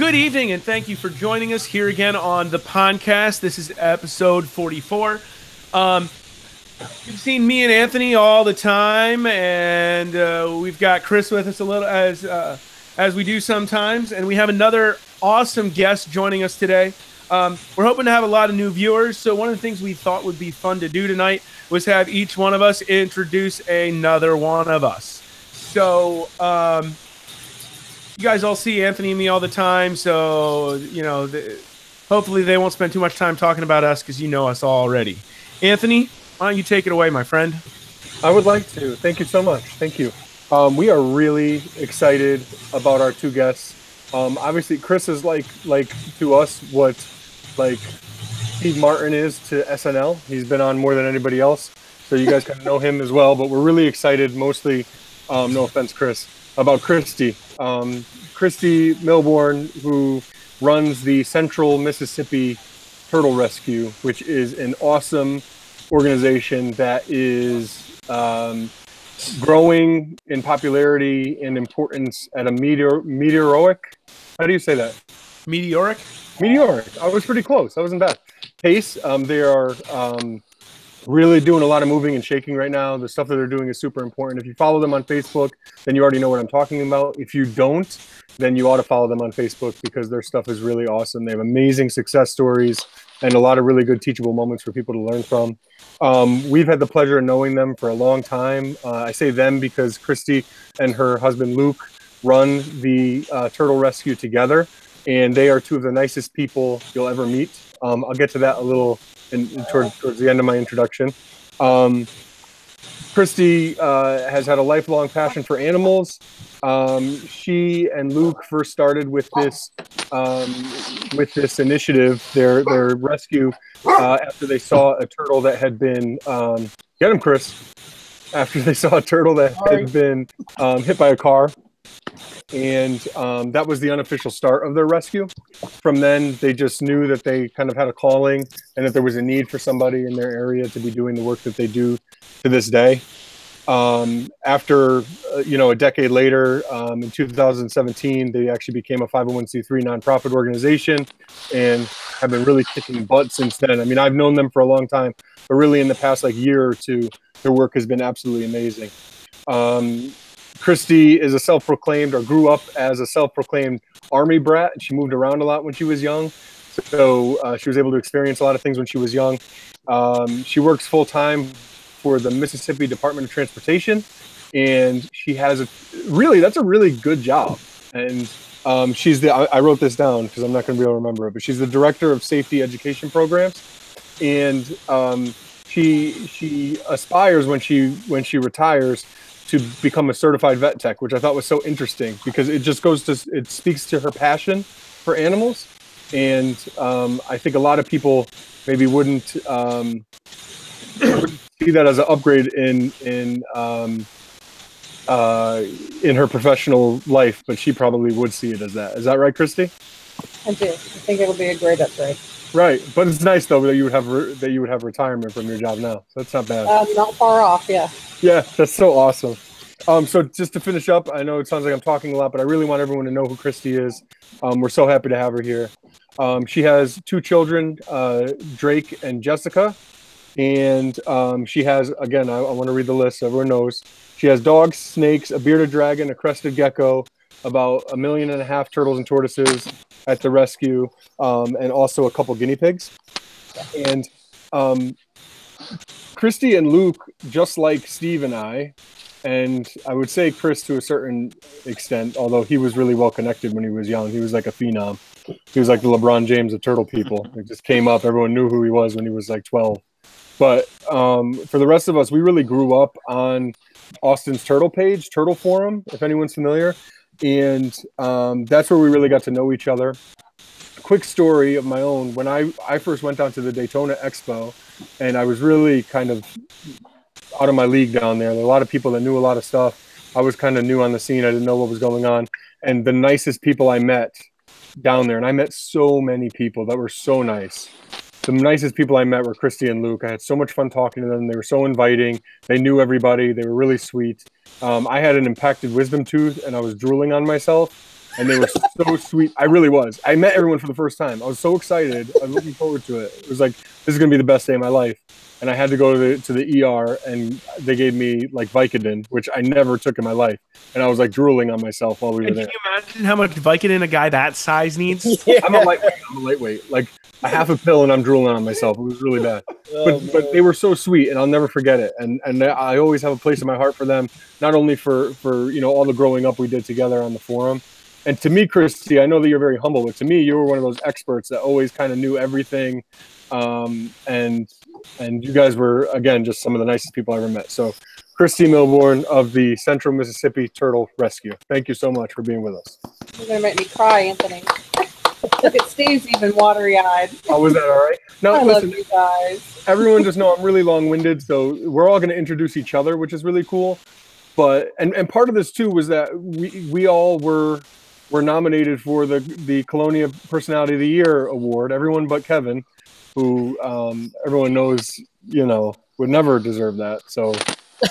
Good evening, and thank you for joining us here again on the Pondcast. This is episode 44. You've seen me and Anthony all the time, and we've got Chris with us a little as we do sometimes, and we have another awesome guest joining us today. We're hoping to have a lot of new viewers, so one of the things we thought would be fun to do tonight was have each one of us introduce another one of us. So, you guys all see Anthony and me all the time, so, you know, hopefully they won't spend too much time talking about us because you know us already. Anthony, why don't you take it away, my friend? I would like to. Thank you so much. Thank you. We are really excited about our two guests. Obviously, Chris is like to us what like Steve Martin is to SNL. He's been on more than anybody else, so you guys kind of know him as well. But we're really excited, mostly, no offense, Chris, about Christy. Christy Milbourne, who runs the Central Mississippi Turtle Rescue, which is an awesome organization that is growing in popularity and importance at a meteoric. How do you say that? Meteoric? Meteoric. I was pretty close. I wasn't bad. Pace. They are really doing a lot of moving and shaking right now. The stuff that they're doing is super important. If you follow them on Facebook, then you already know what I'm talking about. If you don't, then you ought to follow them on Facebook because their stuff is really awesome. They have amazing success stories and a lot of really good teachable moments for people to learn from. We've had the pleasure of knowing them for a long time. I say them because Christy and her husband Luke run the Turtle Rescue together, and they are two of the nicest people you'll ever meet. I'll get to that a little towards the end of my introduction. Christy has had a lifelong passion for animals. She and Luke first started with this initiative, their rescue, after they saw a turtle that had been get him, Chris. After they saw a turtle that had been hit by a car. And that was the unofficial start of their rescue. From then, they just knew that they kind of had a calling and that there was a need for somebody in their area to be doing the work that they do to this day. After, a decade later, in 2017, they actually became a 501c3 nonprofit organization and have been really kicking butt since then. I mean, I've known them for a long time, but really in the past year or two, their work has been absolutely amazing. Christy is grew up as a self-proclaimed Army brat, and she moved around a lot when she was young. So she was able to experience a lot of things when she was young. She works full-time for the Mississippi Department of Transportation, and she has that's a really good job. And I wrote this down because I'm not going to be able to remember it, but she's the Director of Safety Education Programs. And she aspires when she retires to become a certified vet tech, which I thought was so interesting because it just it speaks to her passion for animals. And I think a lot of people maybe wouldn't see that as an upgrade in her professional life, but she probably would see it as that. Is that right, Christy? I do. I think it'll be a great upgrade. Right, but it's nice though that you would have retirement from your job now. So that's not bad. Not far off, yeah. Yeah, that's so awesome. So just to finish up, I know it sounds like I'm talking a lot, but I really want everyone to know who Christy is. We're so happy to have her here. She has two children, Drake and Jessica, and she has, again, I want to read the list so everyone knows. She has dogs, snakes, a bearded dragon, a crested gecko, about 1.5 million turtles and tortoises at the rescue, and also a couple guinea pigs. And Christy and Luke, just like Steve and I would say Chris to a certain extent, although he was really well connected when he was young. He was like a phenom. He was like the LeBron James of turtle people. It just came up. Everyone knew who he was when he was like 12. But for the rest of us, we really grew up on Austin's Turtle page, Turtle Forum, if anyone's familiar. And that's where we really got to know each other. Quick story of my own. When I first went down to the Daytona Expo, and I was really kind of out of my league down there. There were a lot of people that knew a lot of stuff. I was kind of new on the scene. I didn't know what was going on. And the nicest people I met down there, and I met so many people that were so nice. The nicest people I met were Christy and Luke. I had so much fun talking to them. They were so inviting. They knew everybody. They were really sweet. I had an impacted wisdom tooth, and I was drooling on myself. and they were so sweet. I really was. I met everyone for the first time. I was so excited. I was looking forward to it. It was like, this is going to be the best day of my life. And I had to go to the ER, and they gave me like Vicodin, which I never took in my life. And I was like drooling on myself while we were there. Can you imagine how much Vicodin a guy that size needs? Yeah. I'm a lightweight. Like a half a pill and I'm drooling on myself. It was really bad. But they were so sweet, and I'll never forget it. And I always have a place in my heart for them, not only for all the growing up we did together on the forum. And to me, Christy, I know that you're very humble, but to me, you were one of those experts that always kind of knew everything. And you guys were, again, just some of the nicest people I ever met. So Christy Milbourne of the Central Mississippi Turtle Rescue, thank you so much for being with us. You're going to make me cry, Anthony. Look at Steve's even watery-eyed. Oh, was that all right? No, I listen, love you guys. everyone just know I'm really long-winded, so we're all going to introduce each other, which is really cool. But and part of this too was that we all were nominated for the Colonia Personality of the Year award. Everyone but Kevin, who everyone knows, would never deserve that. So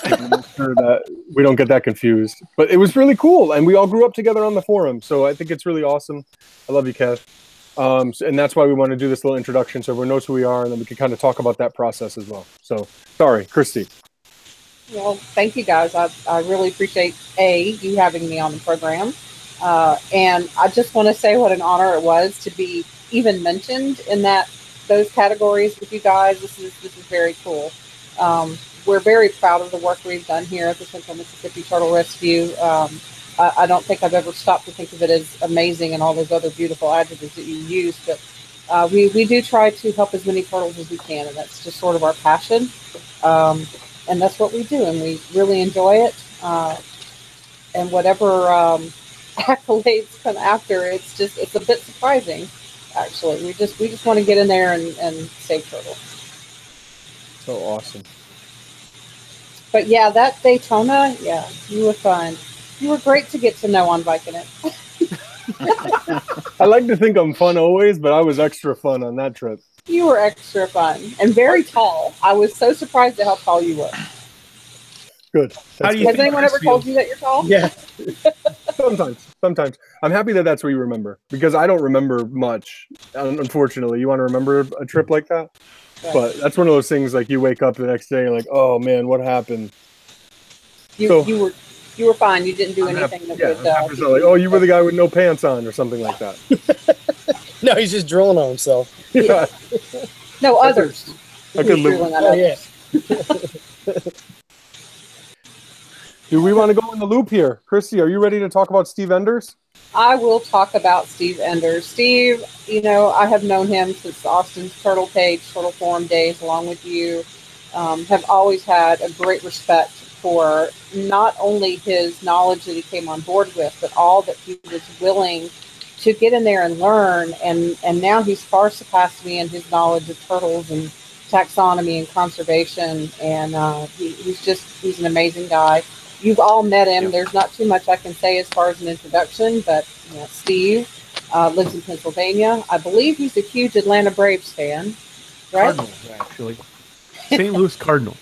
I'm sure that we don't get that confused. But it was really cool, and we all grew up together on the forum. So I think it's really awesome. I love you, Kev. And that's why we want to do this little introduction so everyone knows who we are, and then we can kind of talk about that process as well. So sorry, Christy. Well, thank you guys. I really appreciate you having me on the program. And I just want to say what an honor it was to be even mentioned in those categories with you guys. This is very cool. We're very proud of the work we've done here at the Central Mississippi Turtle Rescue. I don't think I've ever stopped to think of it as amazing and all those other beautiful adjectives that you use, but we do try to help as many turtles as we can, and that's just sort of our passion. And that's what we do, and we really enjoy it. And whatever accolades come after, it's a bit surprising, actually. We just want to get in there and save turtles. So awesome. But yeah, that Daytona, yeah, you were fun. You were great to get to know on Vicodin. I like to think I'm fun always, but I was extra fun on that trip. You were extra fun and very tall. I was so surprised at how tall you were. Good. Has anyone ever told you that you're tall? Yeah. Sometimes. I'm happy that that's what you remember, because I don't remember much, unfortunately. You want to remember a trip like that? Right. But that's one of those things, like you wake up the next day and like, oh man, what happened? You were fine. You didn't do anything that would... like, oh, you were the guy with no pants on or something like that. No, he's just drilling on himself. Yeah. No, others. I could live. Do we want to go in the loop here? Christy, are you ready to talk about Steve Enders? I will talk about Steve Enders. Steve, I have known him since Austin's Turtle Forum days, along with you. Have always had a great respect for not only his knowledge that he came on board with, but all that he was willing to get in there and learn. And now he's far surpassed me in his knowledge of turtles and taxonomy and conservation. And he's an amazing guy. You've all met him. Yeah. There's not too much I can say as far as an introduction, but Steve lives in Pennsylvania. I believe he's a huge Atlanta Braves fan, right? Cardinals, actually. St. Louis Cardinals.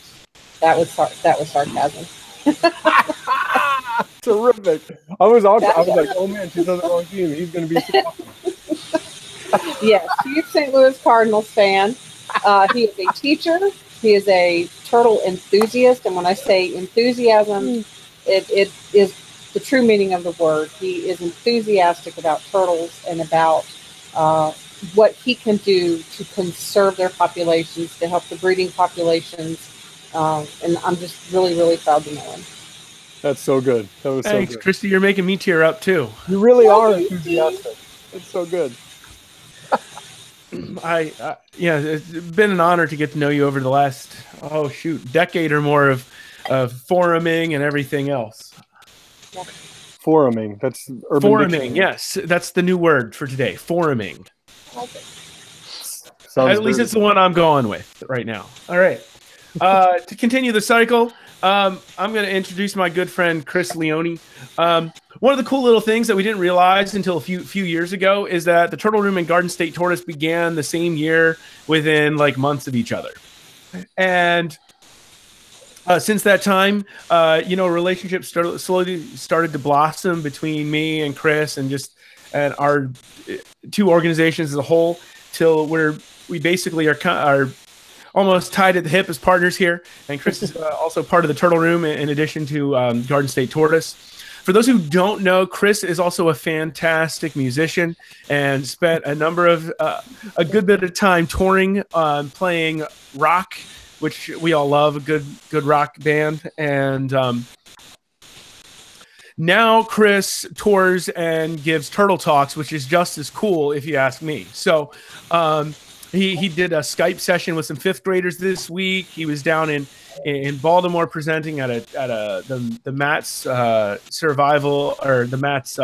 That was sarcasm. Terrific. I was like, oh man, she's on the wrong team. He's going to be so awesome. Yes, huge St. Louis Cardinals fan. He is a teacher. He is a turtle enthusiast, and when I say enthusiasm, it is the true meaning of the word. He is enthusiastic about turtles and about what he can do to conserve their populations, to help the breeding populations, and I'm just really, really proud to know him. That's so good. That was Thanks, so good. Christy. You're making me tear up too. You really are enthusiastic. It's so good. It's been an honor to get to know you over the last decade or more of foruming and everything else. Foruming, that's urban foruming. Dictionary. Yes, that's the new word for today. Foruming. Okay. At least it's the one I'm going with right now. All right. To continue the cycle, I'm going to introduce my good friend Chris Leone. One of the cool little things that we didn't realize until a few years ago is that the Turtle Room and Garden State Tortoise began the same year within like months of each other. And Since that time, relationships slowly started to blossom between me and Chris, and our two organizations as a whole, till we basically are almost tied at the hip as partners here. And Chris is also part of the Turtle Room in addition to Garden State Tortoise. For those who don't know, Chris is also a fantastic musician and spent a good bit of time touring, playing rock, which we all love, a good rock band. And now Chris tours and gives Turtle Talks, which is just as cool, if you ask me. So he did a Skype session with some fifth graders this week. He was down in Baltimore presenting at the Matt's Survival, or the Matt's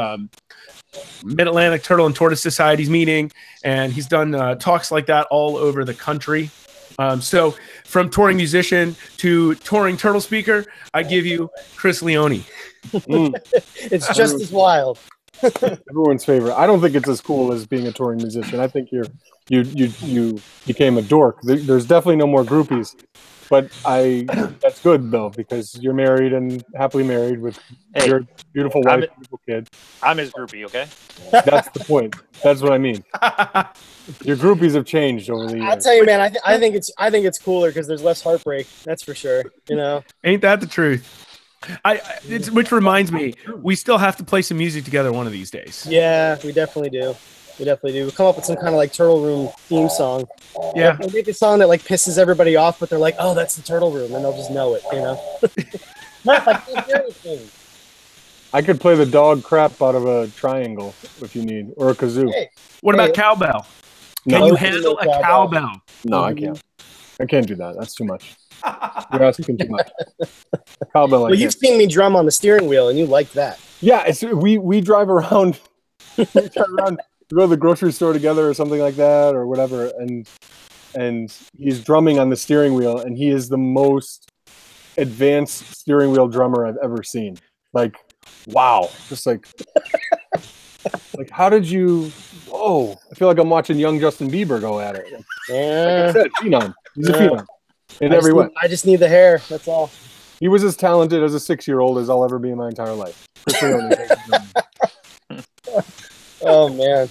Mid-Atlantic Turtle and Tortoise Society's meeting, and he's done talks like that all over the country. So from touring musician to touring turtle speaker, I give you Chris Leone. It's just as wild. Everyone's favorite. I don't think it's as cool as being a touring musician. I think you became a dork. There's definitely no more groupies, but that's good though, because you're married and happily married with your beautiful wife, beautiful kid. I'm his groupie, okay? That's the point. That's what I mean. Your groupies have changed over the years. I'll tell you, man. I think it's cooler because there's less heartbreak. That's for sure. You know, ain't that the truth? Which reminds me, we still have to play some music together one of these days. Yeah, we definitely do. We'll come up with some kind of like Turtle Room theme song. Yeah. We'll make a song that like pisses everybody off, but they're like, oh, that's the Turtle Room, and they'll just know it, you know? Murph, I can't hear anything. I could play the dog crap out of a triangle if you need, or a kazoo. What about cowbell? Can you handle a cowbell? No, I can't. I can't do that. That's too much. You're asking too much. Cowbell. Well, you've seen me drum on the steering wheel, and you like that. Yeah, we drive around. We go to the grocery store together or something like that, or whatever, and he's drumming on the steering wheel, and he is the most advanced steering wheel drummer I've ever seen. Like, wow, just like how did you? Oh, I feel like I'm watching young Justin Bieber go at it. Yeah, like I said, phenom. He's a phenom in every way. I just need the hair. That's all. He was as talented as a 6-year-old as I'll ever be in my entire life. Oh man.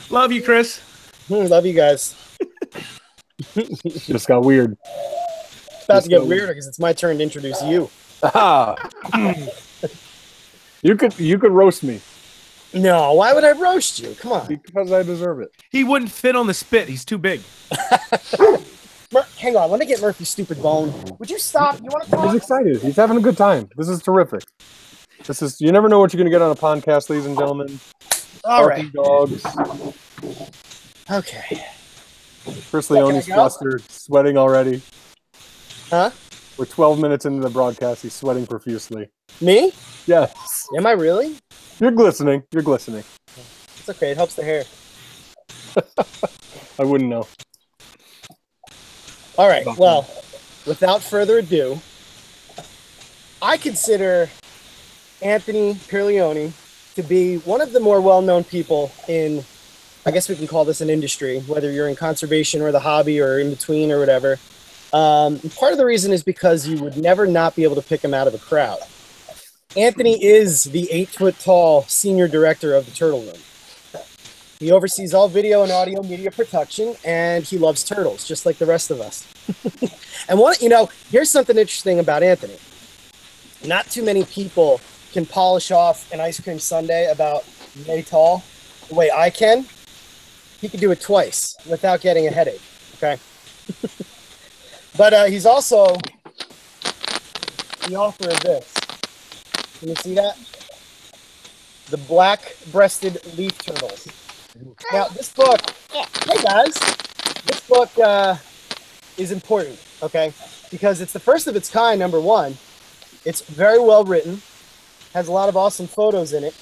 Love you, Chris. Love you guys. Just got weird. It's about to get weirder because it's my turn to introduce you. You could roast me. No, why would I roast you? Come on. Because I deserve it. He wouldn't fit on the spit. He's too big. Hang on, let me get Murphy's stupid bone. Would you stop? You want to talk? He's excited. He's having a good time. This is terrific. You never know what you're going to get on a podcast, ladies and gentlemen. All right. Dogs. Okay. Chris Leone's flustered, sweating already. Huh? We're 12 minutes into the broadcast. He's sweating profusely. Me? Yes. Am I really? You're glistening. You're glistening. It's okay. It helps the hair. I wouldn't know. All right. Well, without further ado, I consider Anthony Pierleone to be one of the more well-known people in, I guess we can call this an industry, whether you're in conservation or the hobby or in between or whatever. Part of the reason is because you would never not be able to pick him out of a crowd. Anthony is the 8-foot-tall senior director of the Turtle Room. He oversees all video and audio media production, and he loves turtles, just like the rest of us. And here's something interesting about Anthony. Not too many people can polish off an ice cream sundae about yay tall the way I can. He can do it twice without getting a headache, okay? But he's also the author of this. Can you see that? The Black-Breasted Leaf Turtles. Now, this book, hey guys, this book is important, okay? Because it's the first of its kind, number one. It's very well written, has a lot of awesome photos in it.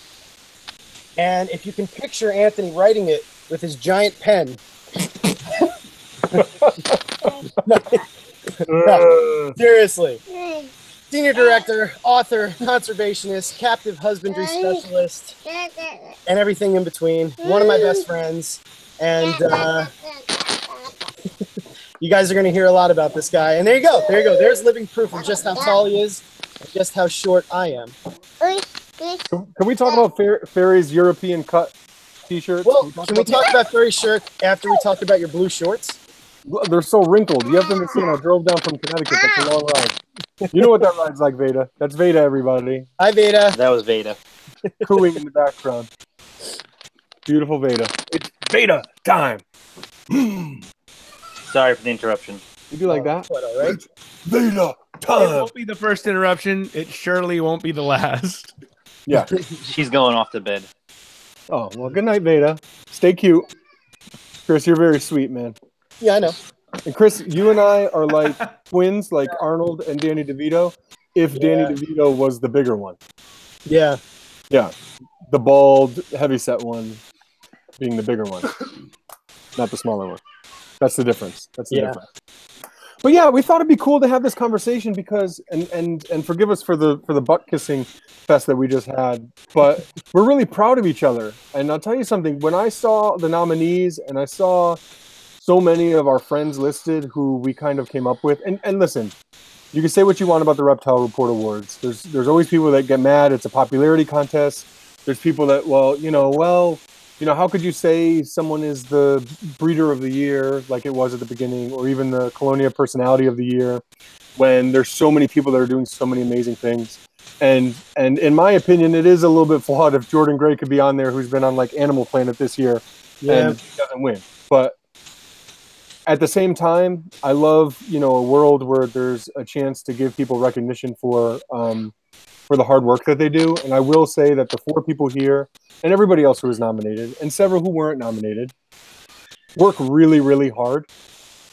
And if you can picture Anthony writing it with his giant pen. No, seriously. Senior director, author, conservationist, captive husbandry specialist, and everything in between. One of my best friends. And you guys are going to hear a lot about this guy. And there you go. There's living proof of just how tall he is and just how short I am. Can we talk about Ferry's European cut t-shirts? Well, can we talk about Ferry's shirt after we talk about your blue shorts? They're so wrinkled. You have to understand, I drove down from Connecticut. That's a long ride. You know what that ride's like, Veda. That's Veda, everybody. Hi, Veda. That was Veda. Cooing in the background. Beautiful Veda. It's Veda time. Sorry for the interruption. You do like that? What, all right? Veda It time. won't be the first interruption. It surely won't be the last. Yeah. She's going off to bed. Oh, well, good night, Veda. Stay cute. Chris, you're very sweet, man. Yeah, I know. And Chris, you and I are like twins, like Arnold and Danny DeVito, if Danny DeVito was the bigger one. Yeah. Yeah. The bald, heavyset one being the bigger one, not the smaller one. That's the difference. That's the difference. But yeah, we thought it'd be cool to have this conversation because, and forgive us for the butt kissing fest that we just had, but we're really proud of each other. And I'll tell you something, when I saw the nominees and I saw so many of our friends listed who we kind of came up with, and listen, you can say what you want about the Reptile Report Awards. There's always people that get mad. It's a popularity contest. There's people that, how could you say someone is the breeder of the year like it was at the beginning, or even the Colonia personality of the year, when there's so many people that are doing so many amazing things. And in my opinion, it is a little bit flawed if Jordan Gray could be on there, who's been on like Animal Planet this year, and he doesn't win. But at the same time, I love, a world where there's a chance to give people recognition for the hard work that they do. And I will say that the 4 people here and everybody else who was nominated and several who weren't nominated work really, really hard.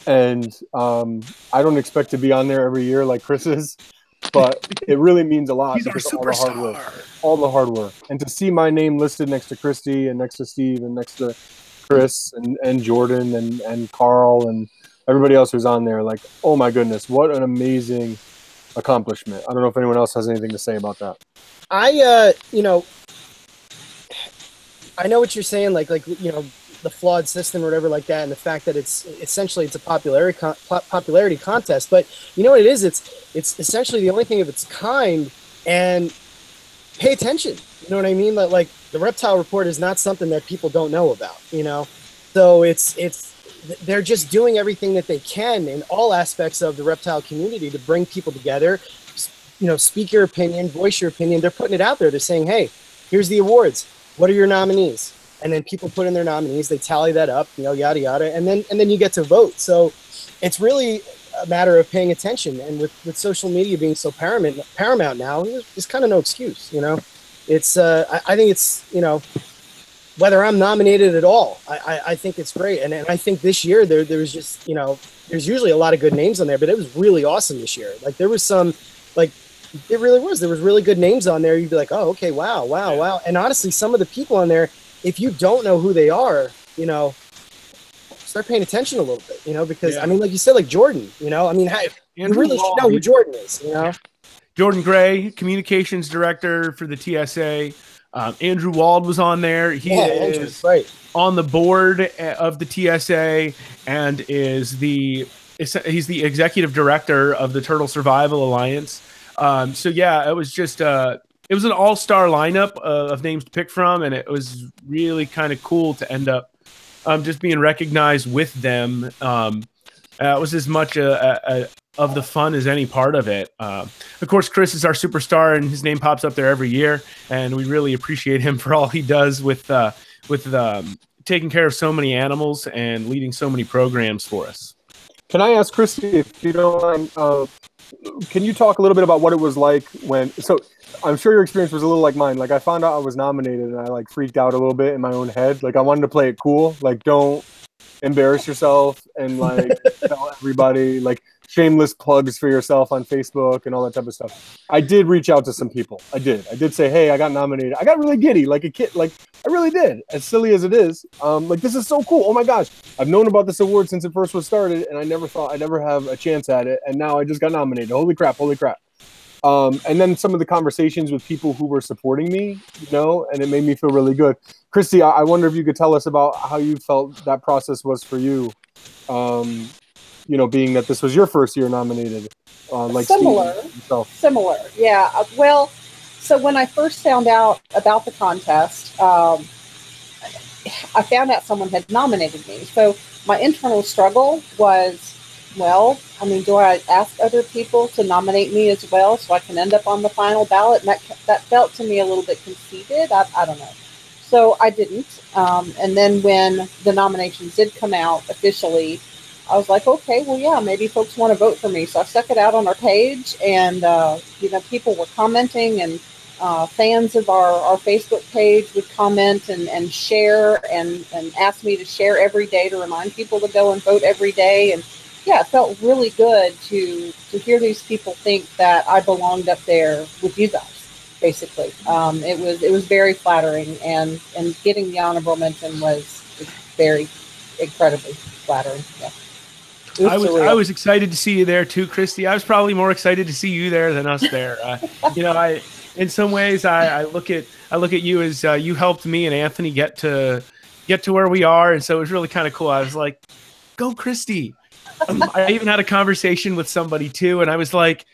And I don't expect to be on there every year like Chris is, but it really means a lot. He's our superstar. All the hard work. And to see my name listed next to Christy and next to Steve and next to Chris and Jordan and Carl and everybody else who's on there, like, oh my goodness, what an amazing accomplishment. I don't know if anyone else has anything to say about that. I know what you're saying, like the flawed system or whatever like that, and the fact that it's essentially a popularity contest. But you know what it is? It's essentially the only thing of its kind. And pay attention. You know what I mean? Like the Reptile Report is not something that people don't know about. So they're just doing everything that they can in all aspects of the reptile community to bring people together. Speak your opinion, voice your opinion. They're putting it out there. They're saying, hey, here's the awards. What are your nominees? And then people put in their nominees. They tally that up, yada, yada. And then you get to vote. So it's really a matter of paying attention. And with social media being so paramount now, there's kind of no excuse, It's I think it's, whether I'm nominated at all, I think it's great. And I think this year there was just, there's usually a lot of good names on there, but it was really awesome this year. Like there was some, it really was. There was really good names on there. You'd be like, oh, okay, wow. And honestly, some of the people on there, if you don't know who they are, start paying attention a little bit, because I mean, like you said, like Jordan, you really should know who Jordan is, Jordan Gray, communications director for the TSA. Andrew Wald was on there. He is on the board of the TSA and he's the executive director of the Turtle Survival Alliance. It was just it was an all-star lineup of names to pick from, and it was really kind of cool to end up just being recognized with them. It was as much of the fun as any part of it. Of course, Chris is our superstar, and his name pops up there every year, and we really appreciate him for all he does with taking care of so many animals and leading so many programs for us. Can I ask Christy, if you don't mind, can you talk a little bit about what it was like so I'm sure your experience was a little like mine. Like I found out I was nominated and I freaked out a little bit in my own head. Like I wanted to play it cool. Like don't embarrass yourself and tell everybody, shameless plugs for yourself on Facebook and all that type of stuff. I did reach out to some people. I did say, hey, I got nominated. I got really giddy like a kid. I really did. As silly as it is. This is so cool. Oh my gosh. I've known about this award since it first was started, and I never thought I'd ever have a chance at it. And now I just got nominated. Holy crap. And then some of the conversations with people who were supporting me, and it made me feel really good. Christy, I wonder if you could tell us about how you felt that process was for you. being that this was your first year nominated, like Similar. Steve himself. Similar, yeah. Well, so when I first found out about the contest, I found out someone had nominated me. So my internal struggle was, well, I mean, do I ask other people to nominate me as well so I can end up on the final ballot? And that felt to me a little bit conceited. I don't know. So I didn't. And then when the nominations did come out officially, I was like, okay, well, yeah, maybe folks want to vote for me. So I stuck it out on our page, and, people were commenting, and fans of our Facebook page would comment and share and ask me to share every day to remind people to go and vote every day. And yeah, it felt really good to hear these people think that I belonged up there with you guys, basically. It was very flattering, and getting the honorable mention was very incredibly flattering. Yeah. I was excited to see you there too, Christy. I was probably more excited to see you there than us there. In some ways, I look at you as you helped me and Anthony get to where we are, and so it was really kind of cool. I was like, "Go, Christy!" I even had a conversation with somebody too, and I was like,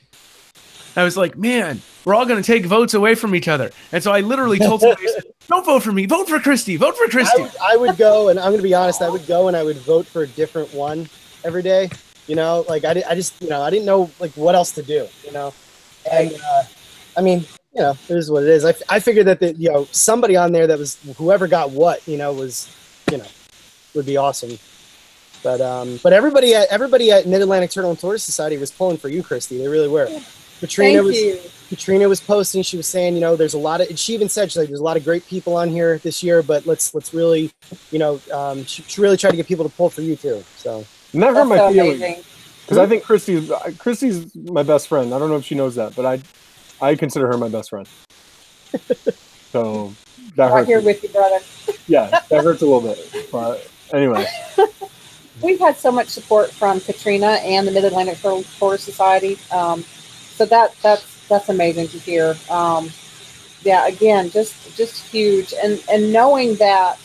"Man, we're all going to take votes away from each other." And so I literally told somebody, "Don't vote for me. Vote for Christy. Vote for Christy." I would go, and I'm going to be honest. I would go and I would vote for a different one every day. Like I just I didn't know like what else to do. And I mean. It is what it is. I figured that somebody on there that was whoever got what was would be awesome. But everybody at Mid Atlantic Turtle and Tortoise Society was pulling for you, Christy. They really were. Katrina was posting. She was saying there's a lot of. She even said there's a lot of great people on here this year, but let's really she really tried to get people to pull for you too. So that hurt my feelings because I think Christy's my best friend. I don't know if she knows that, but I consider her my best friend. So that hurts. Right here with you, brother. Yeah, that hurts a little bit. But anyway. We've had so much support from Katrina and the Mid-Atlantic Tortoise Society. So that's amazing to hear. Yeah, again, just huge. And knowing that,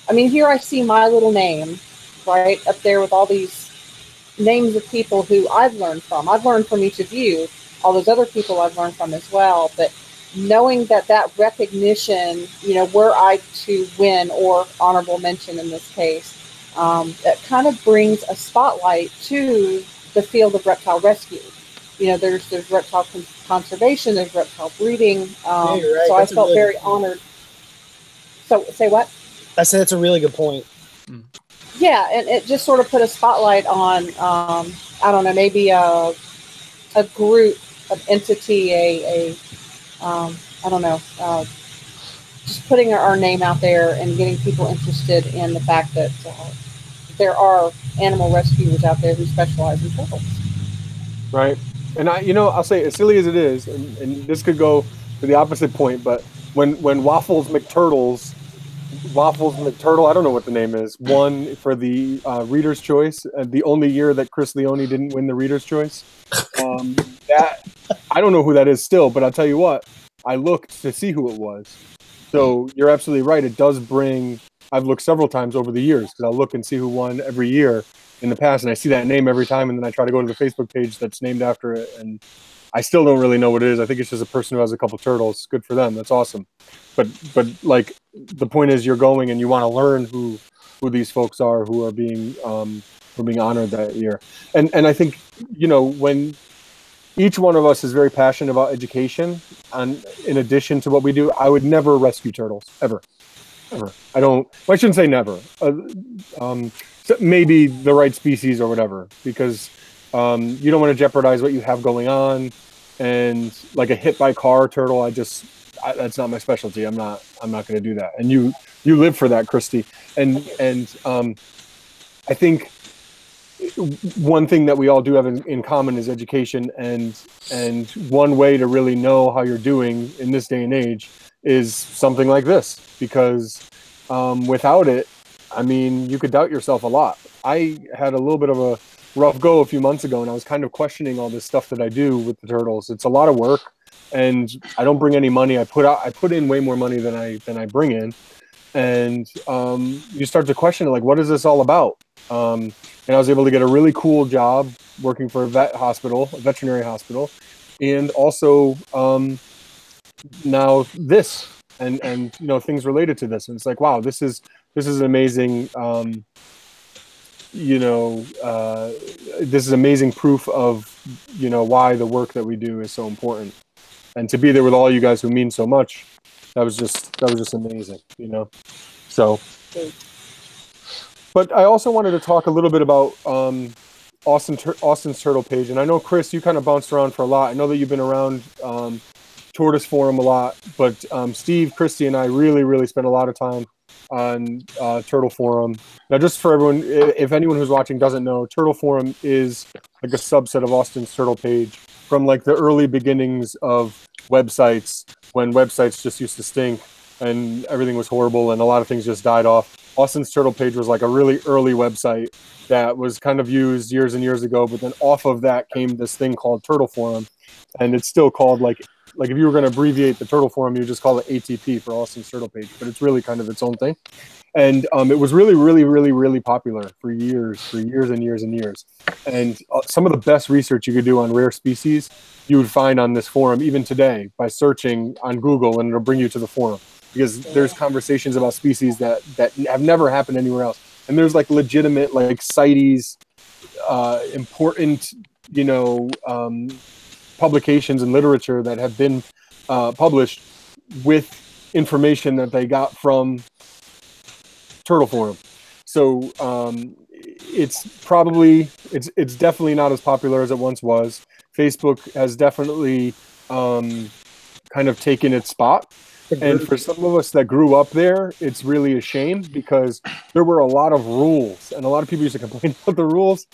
I mean, here I see my little name, right, up there with all these names of people who I've learned from. I've learned from each of you. All those other people I've learned from as well. But knowing that recognition, were I to win or honorable mention in this case, that kind of brings a spotlight to the field of reptile rescue. There's reptile conservation, there's reptile breeding. Right. So I felt very honored. So say what? I said it's a really good point. Yeah, and it just sort of put a spotlight on, I don't know, maybe a group, an entity, I don't know, just putting our name out there and getting people interested in the fact that there are animal rescuers out there who specialize in turtles. Right. And I'll say, as silly as it is, and this could go to the opposite point, but when Waffles McTurtle, I don't know what the name is, won for the Reader's Choice, the only year that Chris Leone didn't win the Reader's Choice. That I don't know who that is still, but I'll tell you what, I looked to see who it was. So you're absolutely right. It does bring. I've looked several times over the years because I'll look and see who won every year in the past, and I see that name every time, and then I try to go to the Facebook page that's named after it, and I still don't really know what it is. I think it's just a person who has a couple turtles. Good for them. That's awesome. But like the point is, you're going and you want to learn who these folks are who are being honored that year, and I think when each one of us is very passionate about education, and in addition to what we do, I would never rescue turtles ever. I don't. Well, I shouldn't say never. Maybe the right species or whatever, because you don't want to jeopardize what you have going on. And like a hit by car turtle, that's not my specialty. I'm not going to do that. And you live for that, Christy. And I think one thing that we all do have in common is education. And one way to really know how you're doing in this day and age is something like this, because without it, I mean, you could doubt yourself a lot. I had a little bit of a rough go a few months ago, and I was kind of questioning all this stuff that I do with the turtles. It's a lot of work, and I don't bring any money. I put in way more money than I bring in, and you start to question, like, what is this all about? And I was able to get a really cool job working for a veterinary hospital, and also now this and things related to this. And it's like, wow, this is amazing. This is amazing proof of why the work that we do is so important, and to be there with all you guys who mean so much. That was just amazing, So, but I also wanted to talk a little bit about Austin's Turtle Page, and I know, Chris, you kind of bounced around for a lot. I know that you've been around Tortoise Forum a lot, but Steve, Christy, and I really spent a lot of time on Turtle Forum. Now, just for everyone, if anyone who's watching doesn't know, Turtle Forum is like a subset of Austin's Turtle Page from like the early beginnings of websites, when websites just used to stink and everything was horrible and a lot of things just died off. Austin's Turtle Page was like a really early website that was kind of used years and years ago, but then off of that came this thing called Turtle Forum, and it's still called like if you were going to abbreviate the Turtle Forum, you just call it ATP for Austin's Turtle Page, but it's really kind of its own thing. And it was really popular for years and years. And some of the best research you could do on rare species, you would find on this forum, even today, by searching on Google, and it'll bring you to the forum. Because there's conversations about species that have never happened anywhere else. And there's like legitimate, like CITES, important, publications and literature that have been published with information that they got from Turtle Forum. So it's definitely not as popular as it once was. Facebook has definitely kind of taken its spot. And for some of us that grew up there, it's really a shame, because there were a lot of rules, and a lot of people used to complain about the rules,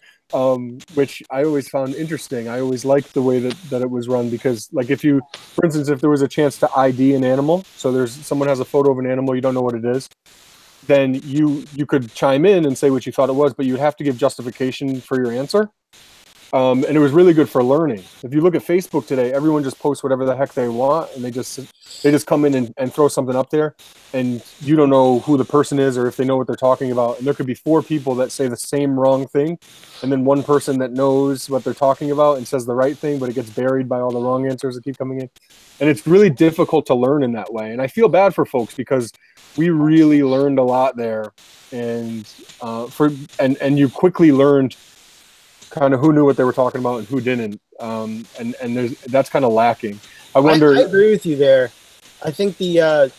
which I always found interesting. I always liked the way that it was run, because, like, for instance, if there was a chance to ID an animal, so someone has a photo of an animal, you don't know what it is, then you could chime in and say what you thought it was, but you'd have to give justification for your answer. And it was really good for learning. If you look at Facebook today, everyone just posts whatever the heck they want, and they just come in and throw something up there, and you don't know who the person is or if they know what they're talking about. And there could be 4 people that say the same wrong thing, and then one person that knows what they're talking about and says the right thing, but it gets buried by all the wrong answers that keep coming in. And it's really difficult to learn in that way. And I feel bad for folks, because we really learned a lot there, and you quickly learned kind of who knew what they were talking about and who didn't, and that's kind of lacking. I wonder. I agree with you there. I think I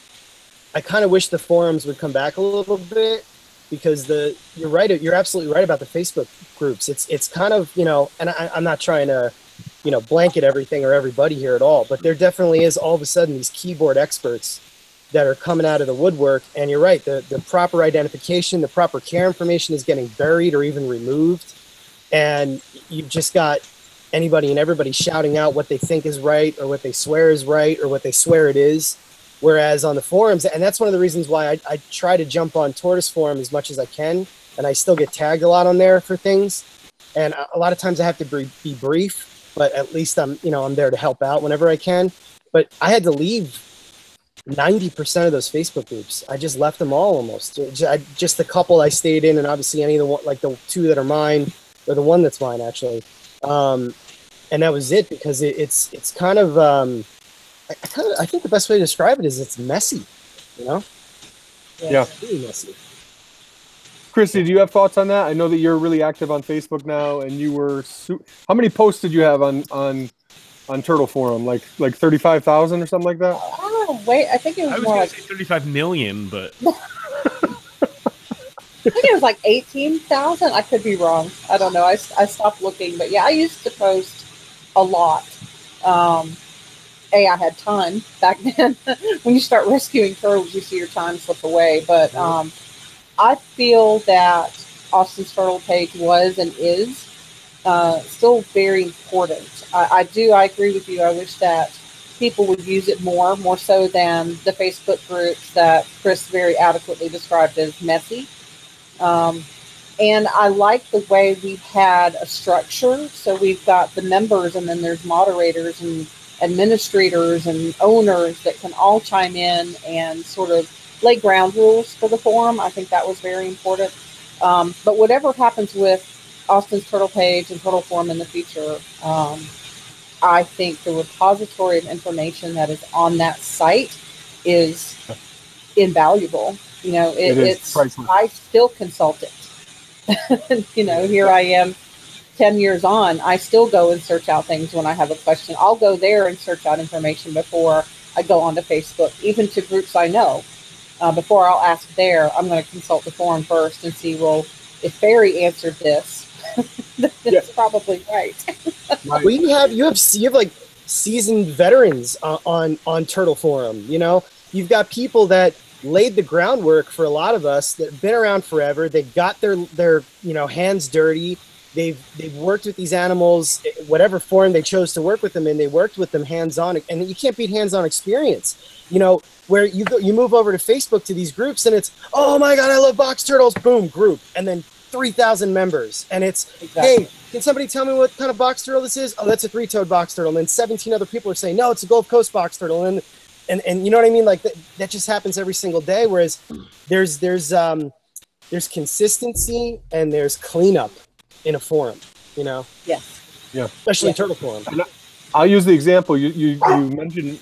kind of wish the forums would come back a little bit, because you're right. You're absolutely right about the Facebook groups. It's kind of, and I'm not trying to, blanket everything or everybody here at all, but there definitely is all of a sudden these keyboard experts that are coming out of the woodwork. And you're right. The proper identification, the proper care information is getting buried or even removed. And you've just got anybody and everybody shouting out what they think is right, or what they swear is right, or what they swear it is. Whereas on the forums, and that's one of the reasons why I try to jump on Tortoise Forum as much as I can, and I still get tagged a lot on there for things. And a lot of times I have to be brief, but at least I'm there to help out whenever I can. But I had to leave 90% of those Facebook groups. I just left them all almost. Just the couple I stayed in, and obviously any of the 2 that are mine, or the one that's mine actually, and that was it, because it's kind of I think the best way to describe it is it's messy, Yeah. It's really messy. Christy, do you have thoughts on that? I know that you're really active on Facebook now, and you were how many posts did you have on Turtle Forum? Like 35,000 or something like that? Oh wait, I think it was more going like to say 35 million, but I think it was like 18,000. I could be wrong. I don't know. I stopped looking, but yeah, I used to post a lot. I had time back then. When you start rescuing turtles, you see your time slip away. But I feel that Austin's Turtle Page was and is still very important. I agree with you. I wish that people would use it more so than the Facebook groups that Chris very adequately described as messy. And I like the way we've had a structure. So we've got the members, and then there's moderators and administrators and owners that can all chime in and sort of lay ground rules for the forum. I think that was very important. But whatever happens with Austin's Turtle Page and Turtle Forum in the future, I think the repository of information that is on that site is invaluable. You know, it's priceless. I still consult it. You know, here I am 10 years on, I still go and search out things when I have a question. I'll go there and search out information before I go onto Facebook, even to groups I know. Before I'll ask there, I'm going to consult the forum first and see, well, if Barry answered this, then it's probably right. Well, you have like seasoned veterans on Turtle Forum. You know, you've got people that laid the groundwork for a lot of us that have been around forever. They got their hands dirty. They've worked with these animals, whatever form they chose to work with them in. They worked with them hands-on, and you can't beat hands-on experience. You know, where you move over to Facebook to these groups, and it's, oh my God, I love box turtles, boom, group, and then 3,000 members, and it's, hey, can somebody tell me what kind of box turtle this is? Oh, that's a three-toed box turtle, and then 17 other people are saying, no, it's a Gulf Coast box turtle, and you know what I mean? Like that just happens every single day. Whereas there's consistency and there's cleanup in a forum, you know? Yes. Yeah. Especially Turtle Forum. And I'll use the example. You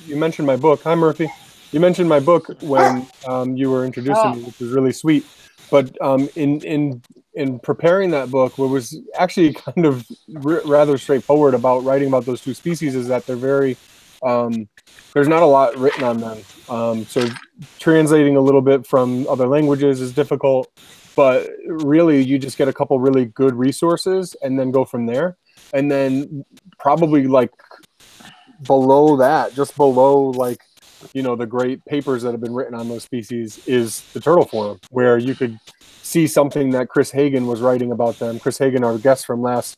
mentioned my book. Hi, Murphy. You mentioned my book when you were introducing me, which was really sweet. But in preparing that book, what was actually kind of rather straightforward about writing about those two species is that they're very there's not a lot written on them. So translating a little bit from other languages is difficult, but really you just get a couple really good resources and then go from there. And then probably like below that, just below like, you know, the great papers that have been written on those species is the Turtle Forum, where you could see something that Chris Hagen was writing about them. Chris Hagen, our guest from last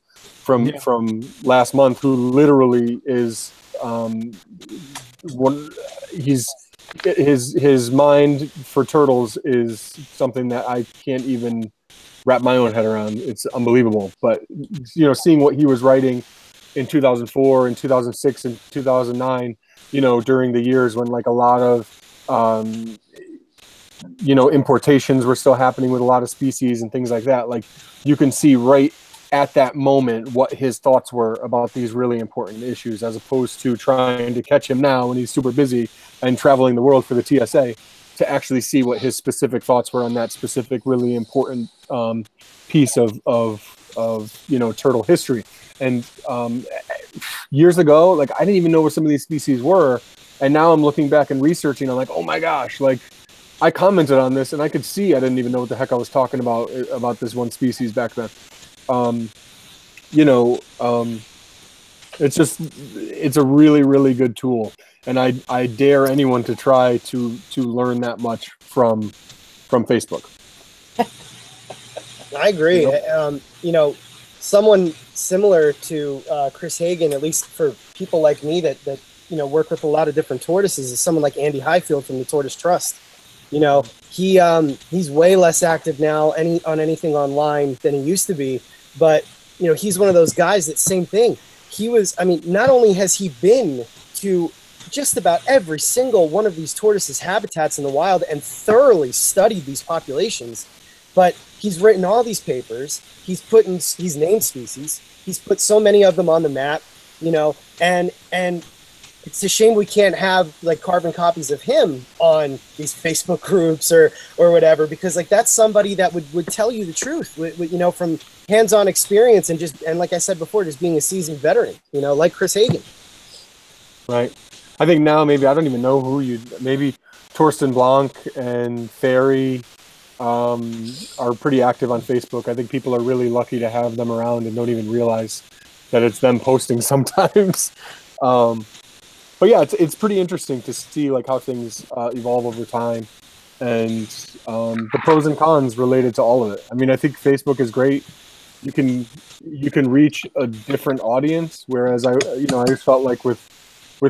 month, who literally is his mind for turtles is something that I can't even wrap my own head around. It's unbelievable. But you know, seeing what he was writing in 2004 and 2006 and 2009, you know, during the years when like a lot of you know, importations were still happening with a lot of species and things like that, like you can see right at that moment what his thoughts were about these really important issues, as opposed to trying to catch him now when he's super busy and traveling the world for the TSA, to actually see what his specific thoughts were on that specific really important piece of you know, turtle history. And years ago, like I didn't even know what some of these species were, and now I'm looking back and researching, I'm like, oh my gosh, like I commented on this and I could see I didn't even know what the heck I was talking about this one species back then. You know, it's a really, really good tool, and I dare anyone to try to learn that much from Facebook. I agree. You know, someone similar to Chris Hagen, at least for people like me that you know, work with a lot of different tortoises, is someone like Andy Highfield from the Tortoise Trust. You know, he's way less active now on anything online than he used to be. But, you know, he's one of those guys that same thing. He was, I mean, not only has he been to just about every single one of these tortoises' habitats in the wild and thoroughly studied these populations, but he's written all these papers. He's named species. He's put so many of them on the map, you know, and it's a shame we can't have like carbon copies of him on these Facebook groups or whatever, because like that's somebody that would tell you the truth, you know, from hands-on experience and like I said before, just being a seasoned veteran, you know, like Chris Hagen. Right. I think now maybe I don't even know maybe Torsten Blanc and Ferry are pretty active on Facebook. I think people are really lucky to have them around and don't even realize that it's them posting sometimes. But yeah, it's pretty interesting to see like how things evolve over time, and the pros and cons related to all of it. I mean, I think Facebook is great. You can reach a different audience, whereas I just felt like with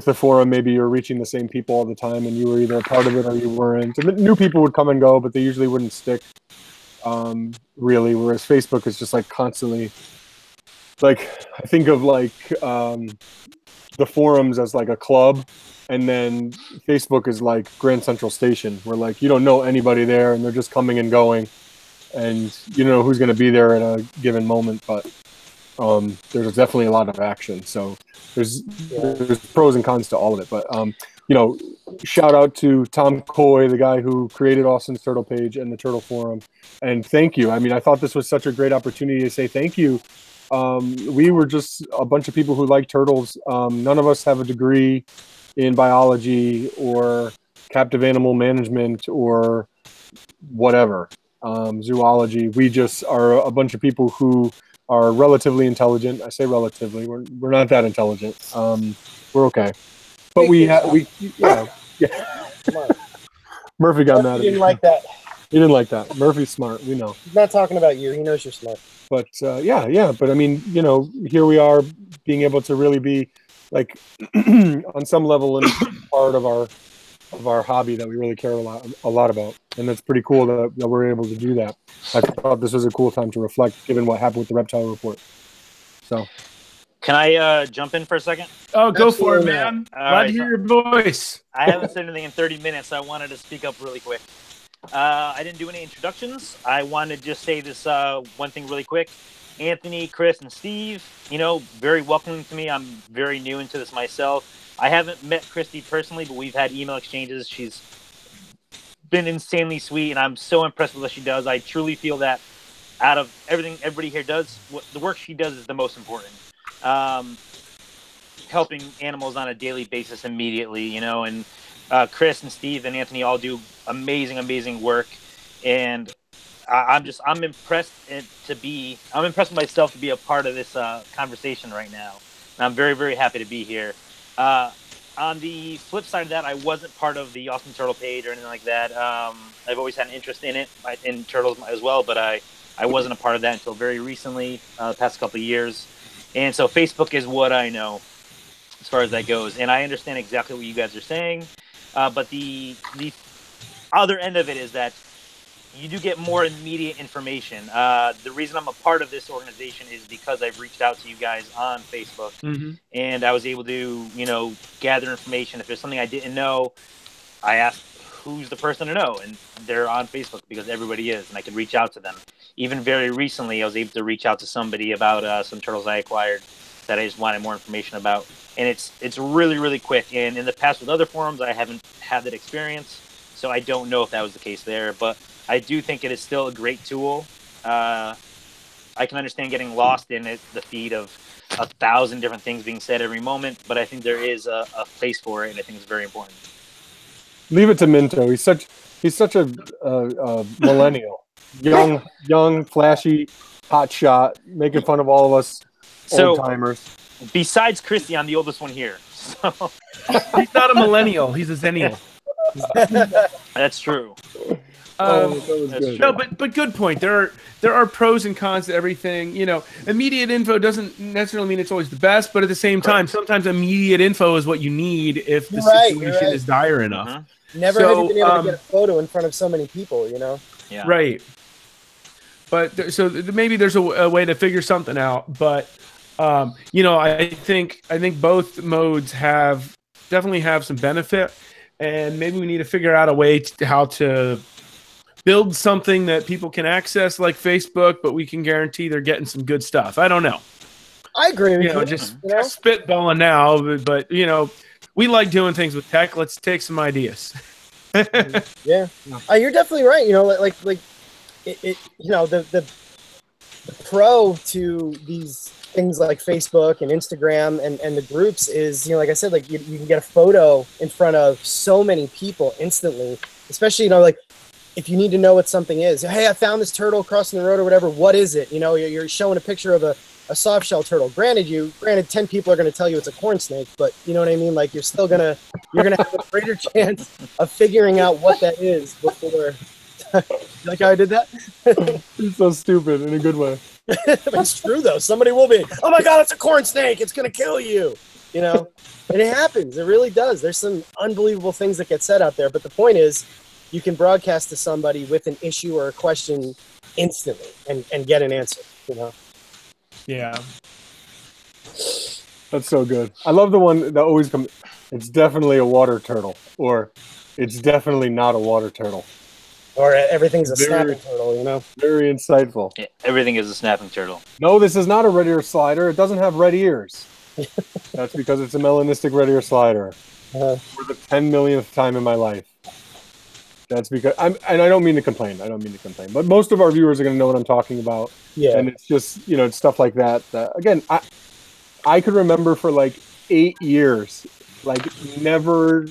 the forum, maybe you're reaching the same people all the time, and you were either a part of it or you weren't. And new people would come and go, but they usually wouldn't stick, really. Whereas Facebook is just like constantly, like I think of like the forums as like a club, and then Facebook is like Grand Central Station, where like you don't know anybody there, and they're just coming and going, and you don't know who's going to be there at a given moment. But there's definitely a lot of action. So there's pros and cons to all of it. But shout out to Tom Coy, the guy who created Austin's Turtle page and the Turtle Forum, and thank you. I mean, I thought this was such a great opportunity to say thank you. We were just a bunch of people who like turtles. None of us have a degree in biology or captive animal management or whatever, zoology. We just are a bunch of people who are relatively intelligent. I say relatively. We're not that intelligent. We're okay, but yeah. Murphy got mad at me. He didn't like that. He didn't like that. Murphy's smart. We know. He's not talking about you. He knows you're smart. But yeah. But I mean, here we are being able to really be like on some level in part of our hobby that we really care a lot about, and it's pretty cool that we're able to do that. I thought this was a cool time to reflect, given what happened with the reptile report. So, can I jump in for a second? Oh, go for it, man! Glad to hear your voice. I haven't said anything in 30 minutes, so I wanted to speak up really quick. I didn't do any introductions. I wanted to just say this one thing really quick. Anthony, Chris, and Steve, very welcoming to me. I'm very new into this myself. I haven't met Christy personally, but we've had email exchanges. She's been insanely sweet, and I'm so impressed with what she does. I truly feel that out of everything everybody here does, the work she does is the most important. Helping animals on a daily basis immediately, and Chris and Steve and Anthony all do amazing work, and I'm impressed I'm impressed with myself to be a part of this conversation right now. And I'm very, very happy to be here. On the flip side of that, I wasn't part of the Awesome Turtle page or anything like that. I've always had an interest in it, in turtles as well, but I wasn't a part of that until very recently, the past couple of years. And so Facebook is what I know as far as that goes. And I understand exactly what you guys are saying. But the other end of it is that you do get more immediate information. The reason I'm a part of this organization is because I've reached out to you guys on Facebook, and I was able to, gather information. If there's something I didn't know, I asked who's the person to know, and they're on Facebook because everybody is, and I could reach out to them. Even very recently, I was able to reach out to somebody about some turtles I acquired that I just wanted more information about, and it's really, really quick. And in the past with other forums, I haven't had that experience, so I don't know if that was the case there, but I do think it is still a great tool. I can understand getting lost in the feed of 1,000 different things being said every moment, but I think there is a place for it, and I think it's very important. Leave it to Minto. He's such a millennial, young, flashy, hot shot, making fun of all of us old timers. Besides Christy, I'm the oldest one here. So he's not a millennial; he's a zennial. That's true. No, but good point. There are pros and cons to everything. Immediate info doesn't necessarily mean it's always the best, but at the same time, sometimes immediate info is what you need if the situation is dire enough. Never have you been able to get a photo in front of so many people, Yeah. Right. But so maybe there's a way to figure something out. But I think both modes definitely have some benefit, and maybe we need to figure out a way how to build something that people can access like Facebook, but we can guarantee they're getting some good stuff. I don't know. I agree with you. Just spitballing now, but we like doing things with tech. Let's take some ideas. Yeah. You're definitely right. The pro to these things like Facebook and Instagram and the groups is, like I said, you can get a photo in front of so many people instantly, especially, if you need to know what something is. Hey, I found this turtle crossing the road or whatever. What is it? You're showing a picture of a soft shell turtle. Granted, 10 people are going to tell you it's a corn snake, but you know what I mean? You're still going to have a greater chance of figuring out what that is before. You like how I did that? It's so stupid in a good way. It's true though. Somebody will be, oh my God, it's a corn snake. It's going to kill you. And it happens. It really does. There's some unbelievable things that get said out there. But the point is, you can broadcast to somebody with an issue or a question instantly and get an answer, Yeah. That's so good. I love the one that always comes. It's definitely a water turtle, or it's definitely not a water turtle. Or everything's a Very- snapping turtle, you know? Very insightful. Yeah, everything is a snapping turtle. No, this is not a red ear slider. It doesn't have red ears. That's because it's a melanistic red ear slider. Uh, For the 10 millionth time in my life. That's because and I don't mean to complain. But most of our viewers are going to know what I'm talking about. yeah. And it's just, it's stuff like that. Again, I could remember for like 8 years, like never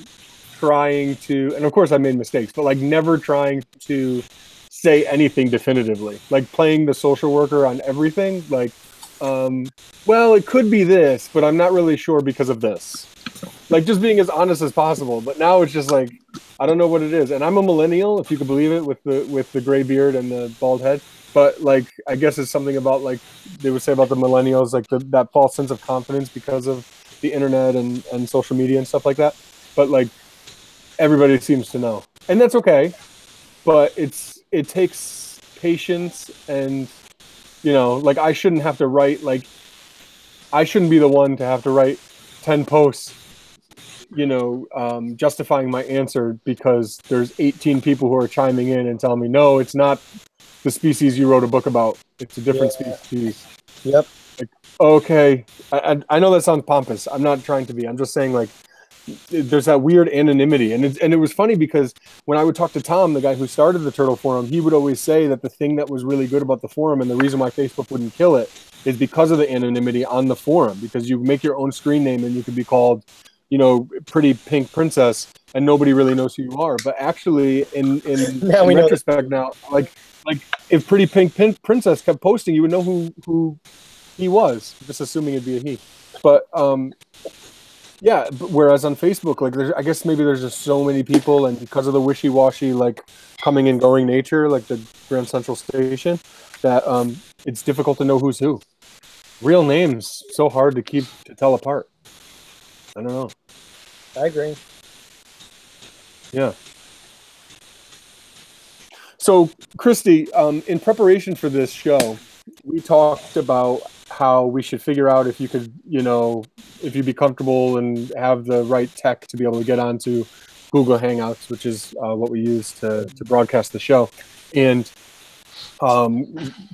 trying to, and of course I made mistakes, but like never trying to say anything definitively. Like playing the social worker on everything. Like, well, it could be this, but I'm not really sure because of this. Like just being as honest as possible. But now it's just like, I don't know what it is. And I'm a millennial, if you could believe it, with the gray beard and the bald head. But like, I guess it's something about like they would say about the millennials, like that false sense of confidence because of the internet and social media and stuff like that. But like everybody seems to know, and that's okay. But it takes patience, and like I shouldn't have to write I shouldn't be the one to have to write 10 posts, justifying my answer because there's 18 people who are chiming in and telling me, no, it's not the species you wrote a book about. It's a different species. Yep. Like, okay. I know that sounds pompous. I'm not trying to be. I'm just saying, like, there's that weird anonymity. And it was funny because when I would talk to Tom, the guy who started the Turtle Forum, he would always say that the thing that was really good about the forum and the reason why Facebook wouldn't kill it is because of the anonymity on the forum, because you make your own screen name and you could be called, Pretty Pink Princess, and nobody really knows who you are. But actually, in retrospect now, like if Pretty Pink Princess kept posting, you would know who he was, just assuming it'd be a he. But yeah. Whereas on Facebook, like I guess maybe there's just so many people, and because of the wishy-washy, like coming and going nature, like the Grand Central Station, that it's difficult to know who's who. Real names so hard to tell apart. I don't know. I agree. Yeah. So, Christy, in preparation for this show, we talked about how we should figure out if you could, if you'd be comfortable and have the right tech to be able to get onto Google Hangouts, which is what we use to broadcast the show. And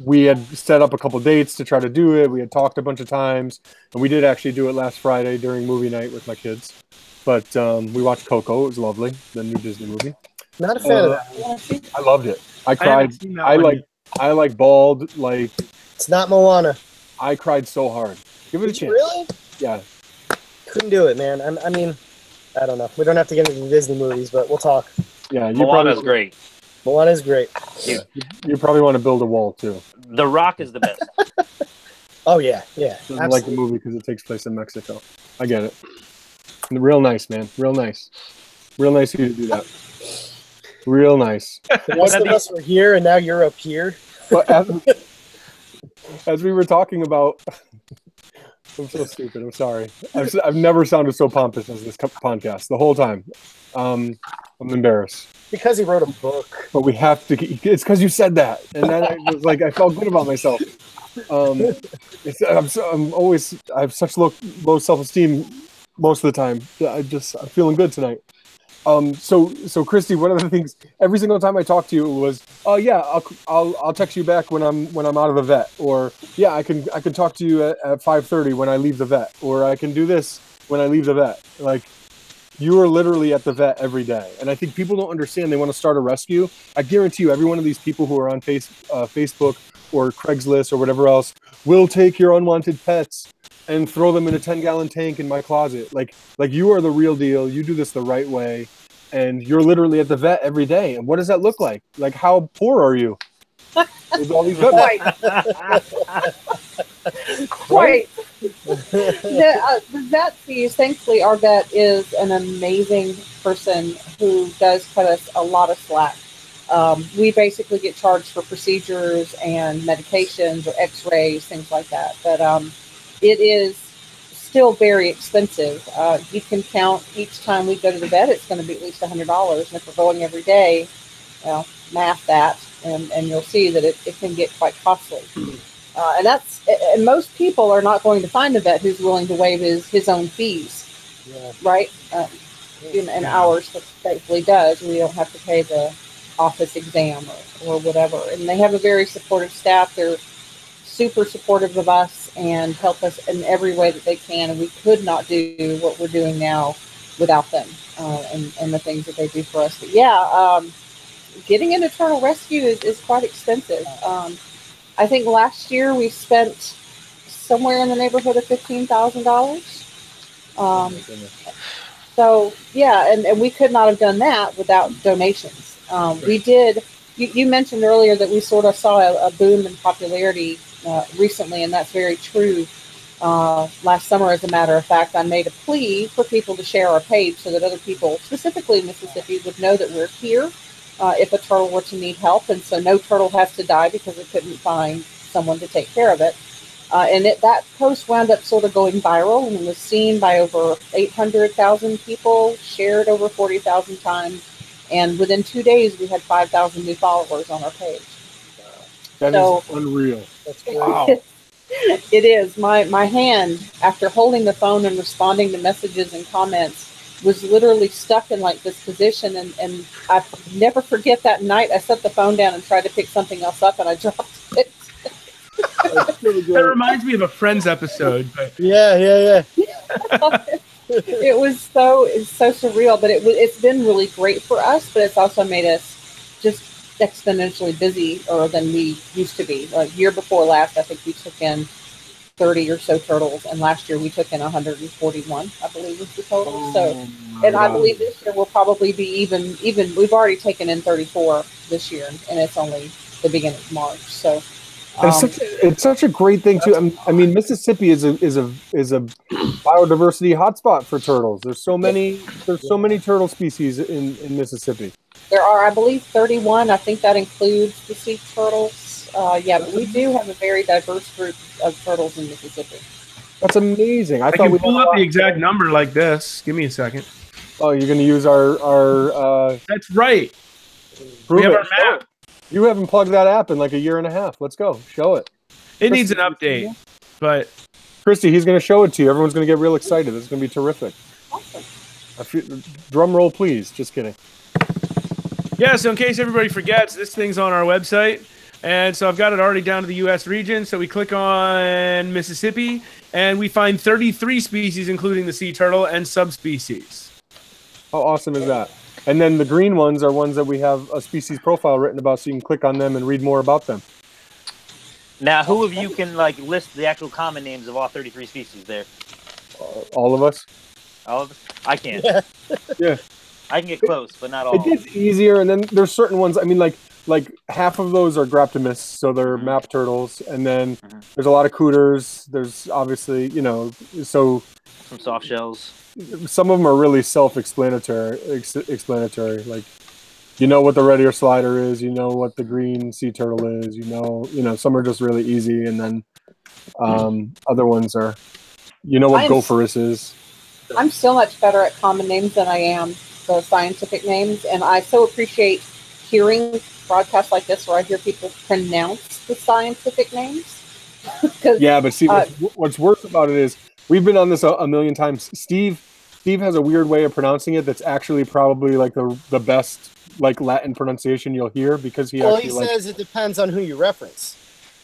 we had set up a couple dates to try to do it. We had talked a bunch of times, and we did actually do it last Friday during movie night with my kids. But we watched Coco. It was lovely, the new Disney movie. Not a fan of that. I loved it. I cried. I like bawled. Like It's not Moana. I cried so hard. Give it a chance. Really? Yeah. Couldn't do it, man. I mean, I don't know. We don't have to get into the Disney movies, but we'll talk. Yeah, Moana's great. Moana's great. You probably want to build a wall too. The Rock is the best. Oh yeah. Doesn't like the movie because it takes place in Mexico. I get it. Real nice, man. Real nice. Real nice of you to do that. Real nice. The rest of us were here, and now you're up here. But as we were talking about, I'm so stupid. I'm sorry. I've never sounded so pompous as this podcast the whole time. I'm embarrassed. Because he wrote a book. But we have to. It's because you said that, and then I was like, I felt good about myself. I have such low self-esteem most of the time. I'm feeling good tonight. So Christy, one of the things every single time I talk to you was, oh yeah, I'll text you back when I'm out of the vet, or yeah, I can talk to you at 5:30 when I leave the vet, or I can do this when I leave the vet. Like, you are literally at the vet every day, and I think people don't understand. They want to start a rescue. I guarantee you, every one of these people who are on Facebook or Craigslist or whatever else will take your unwanted pets and throw them in a 10-gallon tank in my closet. Like you are the real deal. You do this the right way, and you're literally at the vet every day. And what does that look like? Like, how poor are you? With all these Quite. The vet fees, thankfully, our vet is an amazing person who does cut us a lot of slack. We basically get charged for procedures and medications or x-rays, things like that. But it is still very expensive. You can count each time we go to the vet, it's going to be at least $100. And if we're going every day, math that, and you'll see that it can get quite costly. And most people are not going to find a vet who's willing to waive his own fees, right? And ours thankfully does. We don't have to pay the office exam or whatever. And they have a very supportive staff. They're super supportive of us and help us in every way that they can. And we could not do what we're doing now without them and the things that they do for us. But getting into turtle rescue is quite expensive. I think last year we spent somewhere in the neighborhood of $15,000. So and we could not have done that without donations. We did. You mentioned earlier that we sort of saw a boom in popularity recently, and that's very true. Last summer, as a matter of fact, I made a plea for people to share our page so that other people, specifically in Mississippi, would know that we're here if a turtle were to need help. And so no turtle has to die because it couldn't find someone to take care of it. And that post wound up sort of going viral and was seen by over 800,000 people, shared over 40,000 times. And within 2 days, we had 5,000 new followers on our page. That is unreal. That's great. Wow. It is. My hand, after holding the phone and responding to messages and comments, was literally stuck in like this position. And I never forget that night. I set the phone down and tried to pick something else up, and I dropped it. That reminds me of a Friends episode. But... Yeah. It's so surreal, but it's been really great for us, but it's also made us just exponentially busier than we used to be. Like year before last, I think we took in 30 or so turtles, and last year we took in 141, I believe was the total. I believe this year will probably be even. We've already taken in 34 this year, and it's only the beginning of March. So. It's such a great thing too. I mean, Mississippi is a biodiversity hotspot for turtles. There's so many turtle species in Mississippi. There are, I believe, 31. I think that includes the sea turtles. But we do have a very diverse group of turtles in Mississippi. That's amazing. I can pull up the exact number like this. Give me a second. Oh, you're going to use our. That's right. We have our map. You haven't plugged that app in like a year and a half. Let's go. Show it. It needs an update, but... Christy, he's going to show it to you. Everyone's going to get real excited. It's going to be terrific. Awesome. Drum roll, please. Just kidding. Yeah, so in case everybody forgets, this thing's on our website. And so I've got it already down to the U.S. region. So we click on Mississippi, and we find 33 species, including the sea turtle and subspecies. How awesome is that? And then the green ones are ones that we have a species profile written about, so you can click on them and read more about them. Now, who of you can list the actual common names of all 33 species there? All of us. All of us? I can't. Yeah. I can get close, but not all. It gets easier, and then there's certain ones. I mean, like half of those are graptomists, so they're map turtles, and then there's a lot of cooters. There's obviously, so some soft shells. Some of them are really self-explanatory. Like, you know what the red ear slider is, you know what the green sea turtle is, some are just really easy, and then other ones are, what gopherus is. I'm still much better at common names than I am the scientific names, and I so appreciate hearing broadcasts like this where I hear people pronounce the scientific names. Yeah, but see, what's worse about it is we've been on this a million times. Steve has a weird way of pronouncing it that's actually probably like the best like Latin pronunciation you'll hear, because he says it depends on who you reference.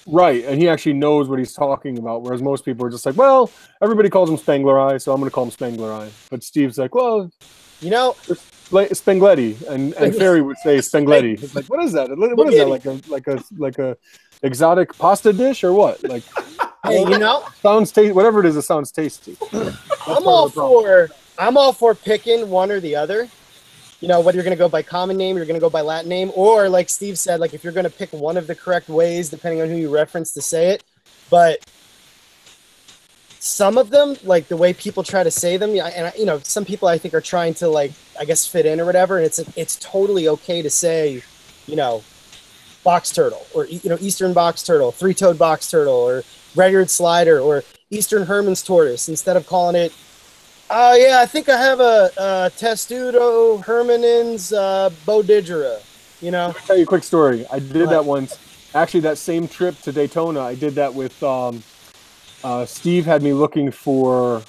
Right, and he actually knows what he's talking about, whereas most people are just like, well, everybody calls him Spangler-Eye, so I'm going to call him Spangler-Eye. But Steve's like, well, Spangletti, and Ferry would say Spangletti. It's like, what is that? What is that? Like a exotic pasta dish or what? Like, hey, sounds tasty. Whatever it is, it sounds tasty. I'm all for picking one or the other. Whether you're going to go by common name, you're going to go by Latin name, or like Steve said, like if you're going to pick one of the correct ways, depending on who you reference to say it. But some of them, like the way people try to say them, and some people I think are trying to fit in or whatever. And it's totally okay to say, box turtle, or eastern box turtle, three-toed box turtle, or red-eared slider, or eastern Herman's tortoise, instead of calling it, I think I have a Testudo Hermanins Bodigera. I'll tell you a quick story. I did that once. Actually, that same trip to Daytona, I did that with Steve. Had me looking for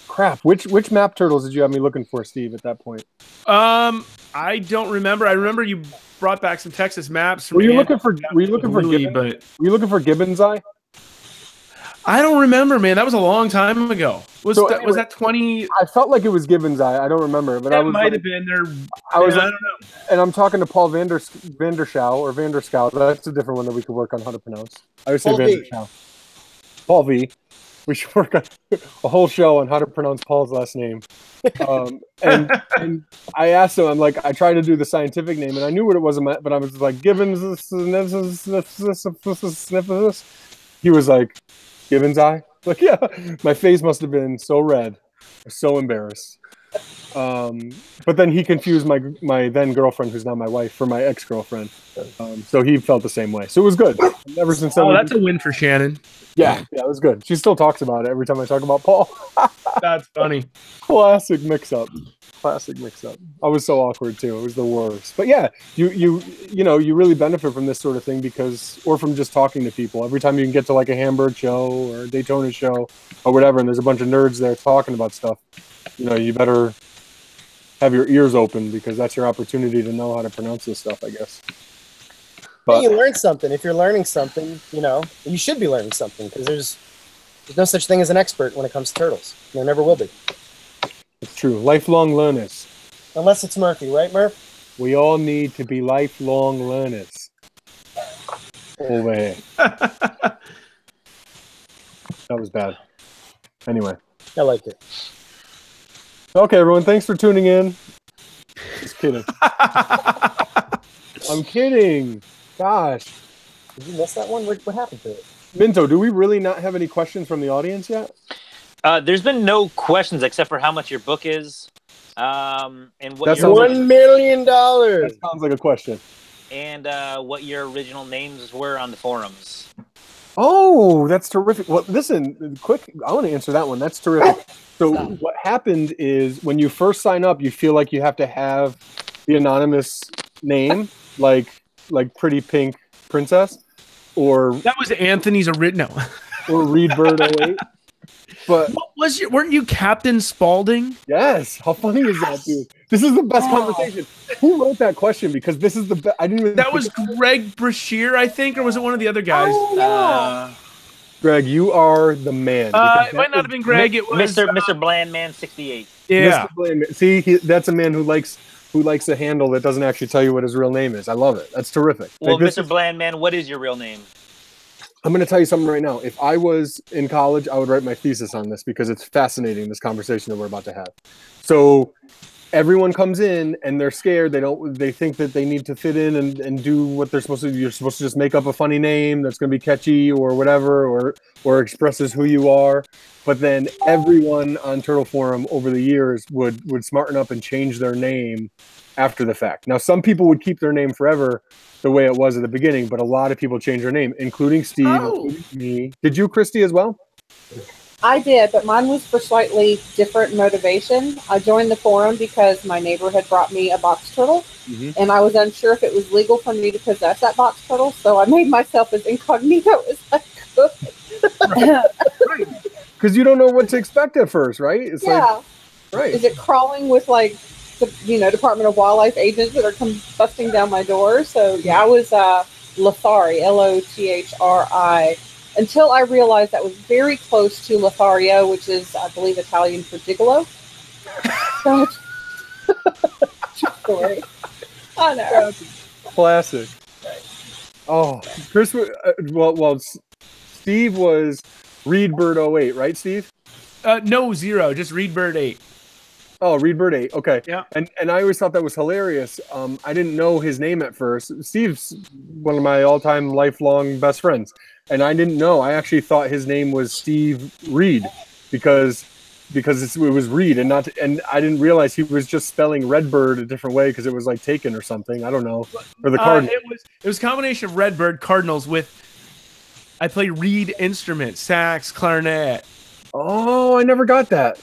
crap. Which map turtles did you have me looking for, Steve? At that point, I don't remember. I remember you brought back some Texas maps. From were you Andy. looking for? Were you looking for Louis, Gibbons? but Were you looking for Gibbons Eye? I don't remember, man. That was a long time ago. Was that 20? I felt like it was Gibbons Eye. I don't remember, but That I was might like, have been there. I was I like, don't know. and I'm talking to Paul Vanderschow or Vanderscow. That's a different one that we could work on how to pronounce. I would say Paul V. Vanderschow. Paul V. We should work on a whole show on how to pronounce Paul's last name. And I asked him, I'm like, I tried to do the scientific name, and I knew what it was, but I was like, Gibbons. He was like, Gibbons Eye? Like, yeah. My face must have been so red. I was so embarrassed. But then he confused my then girlfriend, who's now my wife, for my ex-girlfriend. So he felt the same way. So it was good. Ever since then, That's a win for Shannon. yeah, it was good. She still talks about it every time I talk about Paul. That's funny. Classic mix-up. I was so awkward too. It was the worst. But yeah, you really benefit from this sort of thing or from just talking to people. Every time you can get to like a Hamburg show or a Daytona show or whatever, and there's a bunch of nerds there talking about stuff, you better have your ears open, because that's your opportunity to know how to pronounce this stuff, I guess. But you learn something. If you're learning something, you should be learning something, because there's no such thing as an expert when it comes to turtles. There never will be. it's true. Lifelong learners. Unless it's Murphy, right, Murph? We all need to be lifelong learners. Over here. That was bad. Anyway. I like it. Okay, everyone. Thanks for tuning in. Just kidding. I'm kidding. Gosh. Did you miss that one? What happened to it? Minto, do we really not have any questions from the audience yet? There's been no questions except for how much your book is, and what That your sounds like- $1 million. That sounds like a question. and what your original names were on the forums. Oh, that's terrific. Well, listen, quick. I want to answer that one. That's terrific. So what happened is when you first sign up, you feel like you have to have the anonymous name, like Pretty Pink Princess, or That was Anthony's original. or Reed Bird 08. But What was weren't you Captain Spaulding? yes, how funny is that, dude? This is the best conversation. Who wrote that question? Because this is the best. I didn't even. That was Greg Brashear, I think, or was it one of the other guys? Greg. You are the man. It might not have been Greg. It was Mr. Blandman 68. Yeah. Mr. Blandman. See, that's a man who likes a handle that doesn't actually tell you what his real name is. I love it. That's terrific. Well, Like, Mr. Blandman, what is your real name? I'm going to tell you something right now. If I was in college, I would write my thesis on this, because it's fascinating, this conversation that we're about to have. So everyone comes in and they're scared. They think that they need to fit in and do what they're supposed to do. You're supposed to just make up a funny name that's going to be catchy or whatever, or expresses who you are. But then everyone on Turtle Forum over the years would smarten up and change their name after the fact. Now, some people would keep their name forever the way it was at the beginning, but a lot of people change their name, including Steve, including me. Did you, Christy, as well? I did, but mine was for slightly different motivation. I joined the forum because my neighbor had brought me a box turtle, and I was unsure if it was legal for me to possess that box turtle, so I made myself as incognito as I could. Because you don't know what to expect at first, right? It's Yeah. right. Is it crawling with like the Department of Wildlife agents that are busting down my door? So yeah, I was Lothari, Lothri, until I realized that was very close to Lothario, which is, I believe, Italian for gigolo. So, true story. I know. Classic. Oh, Chris. Well, Steve was Reed Bird 08, right, Steve? No, 0. Just Reed Bird 8. Oh, Reed Bird 8. Okay. Yeah. And I always thought that was hilarious. I didn't know his name at first. Steve's one of my all-time lifelong best friends, and I didn't know. I actually thought his name was Steve Reed because it was Reed and not. And I didn't realize he was just spelling Redbird a different way because it was like taken or something. I don't know. Or the Cardinals. It was a combination of Redbird Cardinals with. I play reed instruments, sax, clarinet. Oh, I never got that.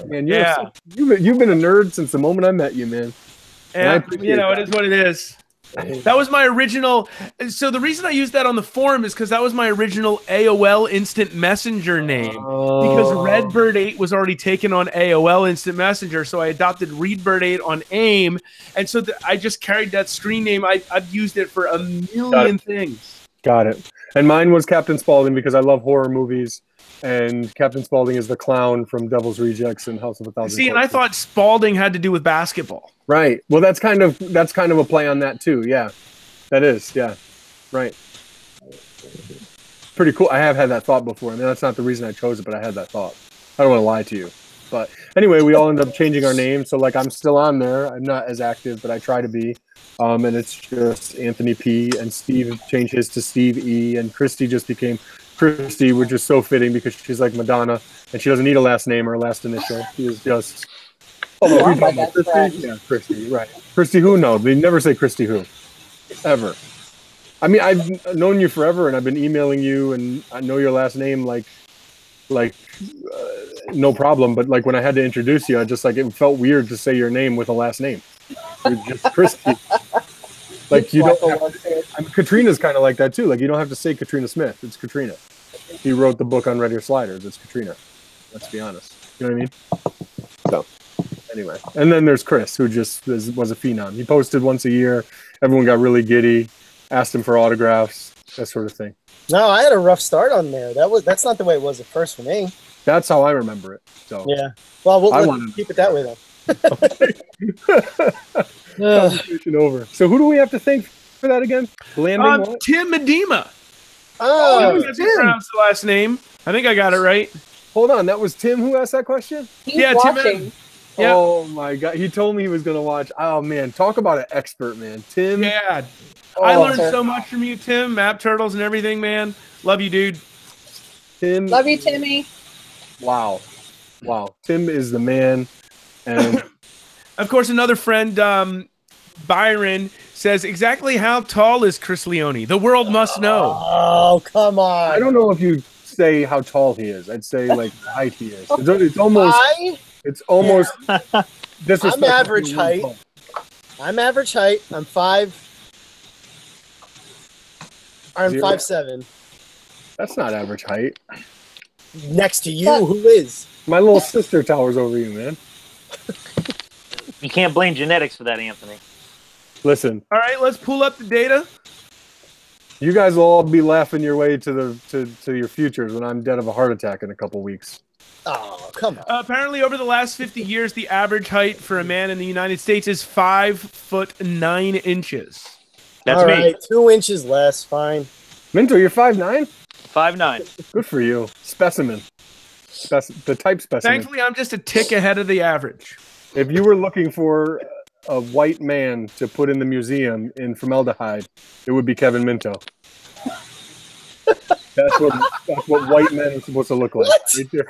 Man, you've been a nerd since the moment I met you, man. And it is what it is. That was my original. So the reason I used that on the forum is because that was my original AOL Instant Messenger name. Because Redbird8 was already taken on AOL Instant Messenger, so I adopted Redbird8 on AIM, and so I just carried that screen name. I've used it for a million things. Got it. And mine was Captain Spaulding because I love horror movies, and Captain Spaulding is the clown from Devil's Rejects and House of a Thousand See, and I Corpses. thought Spaulding had to do with basketball. Right. Well, that's kind of a play on that too. Yeah, that is. Yeah, right. Pretty cool. I have had that thought before. I mean, that's not the reason I chose it, but I had that thought. I don't want to lie to you. But anyway, we all end up changing our names. So like, I'm still on there. I'm not as active, but I try to be. And it's just Anthony P. And Steve changed his to Steve E. And Christy just became Christy, which is so fitting because she's like Madonna, and she doesn't need a last name or a last initial. She is just. Oh, we talking about Christy? Yeah, Christy, right. Christy who? No, they never say Christy who. Ever. I mean, I've known you forever, and I've been emailing you, and I know your last name, no problem. But like when I had to introduce you, I just like, it felt weird to say your name with a last name. You're just Christy. Like you don't have to, I mean, Katrina's kind of like that too. Like you don't have to say Katrina Smith. It's Katrina. He wrote the book on Red Ear Sliders. It's Katrina. Let's be honest. You know what I mean? So. Anyway, and then there's Chris, who just was a phenom. He posted once a year. Everyone got really giddy, asked him for autographs, that sort of thing. No, I had a rough start on there. That's not the way it was at first for me. That's how I remember it. So yeah. Well, we'll keep it that way then. Conversation over. So who do we have to thank for that again? Landing Tim Medema. Oh, that's pronounced the last name. I think I got it right. Hold on, that was Tim who asked that question? He's watching. Yep. Oh my God! He told me he was gonna watch. Oh man, talk about an expert, man. Tim. Yeah, I learned so much from you, Tim. Map Turtles and everything, man. Love you, dude. Tim. Love you, Timmy. Wow. Tim is the man, and of course, another friend, Byron, says exactly how tall is Chris Leone? The world must know. Oh, come on! I don't know if you say how tall he is. I'd say like the height he is. It's almost. It's almost disrespectful. I'm average height. I'm 5'7". That's not average height. Next to you, who is? My little sister towers over you, man. You can't blame genetics for that, Anthony. Listen. All right, let's pull up the data. You guys will all be laughing your way to your futures when I'm dead of a heart attack in a couple weeks. Oh, come on. Apparently, over the last 50 years, the average height for a man in the United States is 5'9". That's all me. Right, 2 inches less, fine. Minto, you're 5'9"? 5'9". Good for you. Specimen. The type specimen. Thankfully, I'm just a tick ahead of the average. If you were looking for a white man to put in the museum in formaldehyde, it would be Kevin Minto. That's what white men are supposed to look like. What? Right there.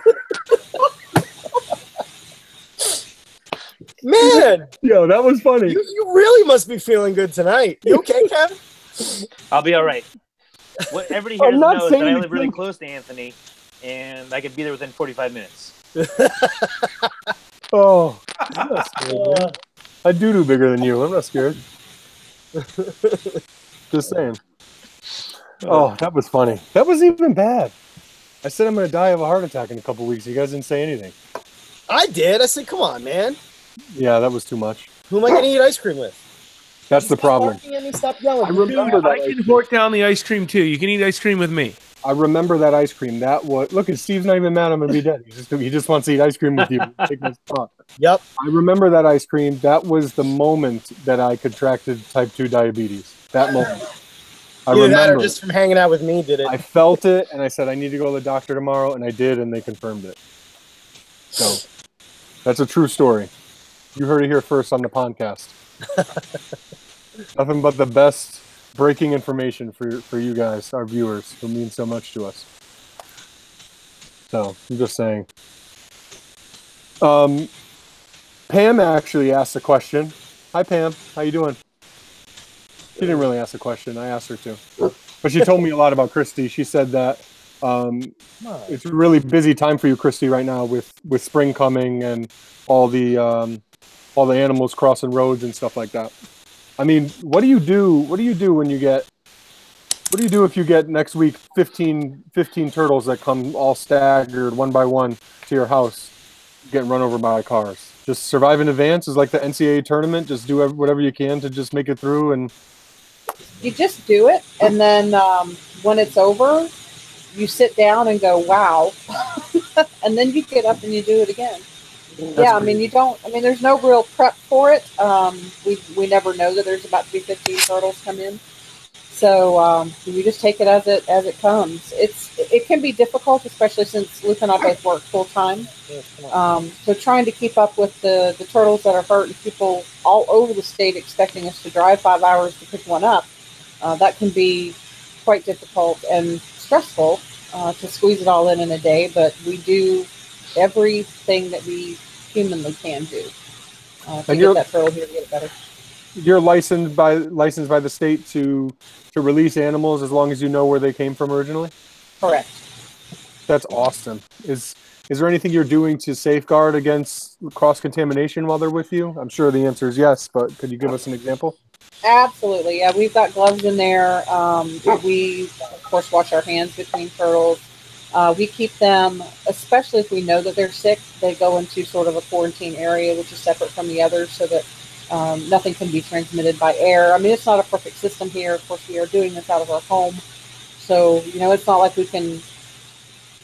Man! Yo, that was funny. You really must be feeling good tonight. You okay, Kevin? I'll be all right. What everybody here I'm doesn't not know is that I saying live really anything. close to Anthony, and I could be there within 45 minutes. Oh, I'm not scared, man. I do bigger than you. I'm not scared. Just saying. Oh, that was funny. That was even bad. I said I'm going to die of a heart attack in a couple weeks. You guys didn't say anything. I did. I said, come on, man. Yeah, that was too much. Who am I going to eat ice cream with? That's the problem. Stop barking at me, stop yelling. I remember that. I can fork down the ice cream too. You can eat ice cream with me. I remember that ice cream. That was look. Steve's not even mad. I'm gonna be dead. He just wants to eat ice cream with you. Take my spot. Yep. I remember that ice cream. That was the moment that I contracted type 2 diabetes. That moment. I Either that or remember. just from hanging out with me did it. I felt it, and I said I need to go to the doctor tomorrow, and I did, and they confirmed it. So that's a true story. You heard it here first on the Pondcast. Nothing but the best breaking information for you guys, our viewers, who mean so much to us. So I'm just saying. Pam actually asked a question. Hi, Pam. How you doing? She didn't really ask a question. I asked her to. But she told me a lot about Christy. She said that it's a really busy time for you, Christy, right now with spring coming and all the animals crossing roads and stuff like that. I mean, what do you do? What do you do when you get? What do you do if you get next week 15 turtles that come all staggered one by one to your house, getting run over by cars? Just survive in advance is like the NCAA tournament. Just do whatever you can to just make it through, and You just do it, and then when it's over, you sit down and go, "Wow," and then you get up and you do it again. Yeah, I mean, you don't. I mean, there's no real prep for it. We never know that there's about to be 15 turtles come in, so you just take it as it comes. It can be difficult, especially since Luke and I both work full time. So trying to keep up with the turtles that are hurt and people all over the state expecting us to drive 5 hours to pick one up, that can be quite difficult and stressful to squeeze it all in a day. But we do everything that we humanly can do to get that turtle here to get it better. you're licensed by the state to release animals as long as you know where they came from originally. Correct. That's awesome. Is there anything you're doing to safeguard against cross-contamination while they're with you? I'm sure the answer is yes, but could you give us an example? Absolutely. Yeah, we've got gloves in there. We, of course, wash our hands between turtles. We keep them, especially if we know that they're sick, they go into sort of a quarantine area, which is separate from the others, so that nothing can be transmitted by air. I mean, it's not a perfect system here. Of course, we are doing this out of our home. So, it's not like we can,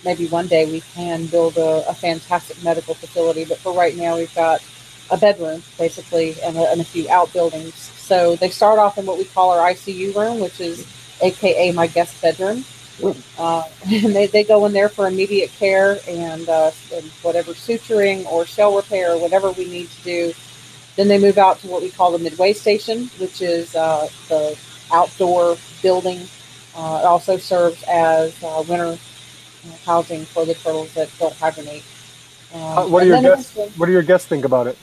maybe one day we can build a fantastic medical facility, but for right now, we've got a bedroom, basically, and a few outbuildings. So they start off in what we call our ICU room, which is AKA my guest bedroom. And they go in there for immediate care and whatever suturing or shell repair or whatever we need to do. Then they move out to what we call the midway station, which is the outdoor building. It also serves as winter housing for the turtles that don't hibernate. What do your guests think about it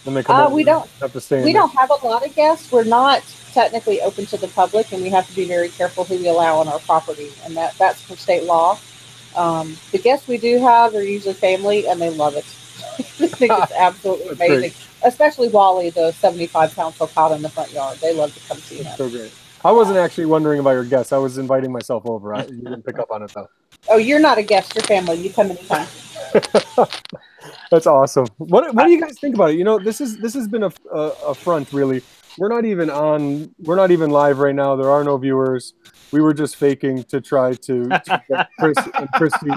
when they come over? We don't have to stay. We don't have a lot of guests. We're not technically open to the public, and we have to be very careful who we allow on our property, and that's for state law. The guests we do have are usually family, and they love it. They think it's absolutely amazing. Great. Especially Wally, the 75-pound sulcata in the front yard. They love to come see him. So great. I wasn't actually wondering about your guests. I was inviting myself over. You didn't pick up on it, though. Oh, you're not a guest. You're family. You come anytime. That's awesome. What do you guys think about it? This has been a front, really. We're not even live right now. There are no viewers. We were just faking to try to get Chris and Christy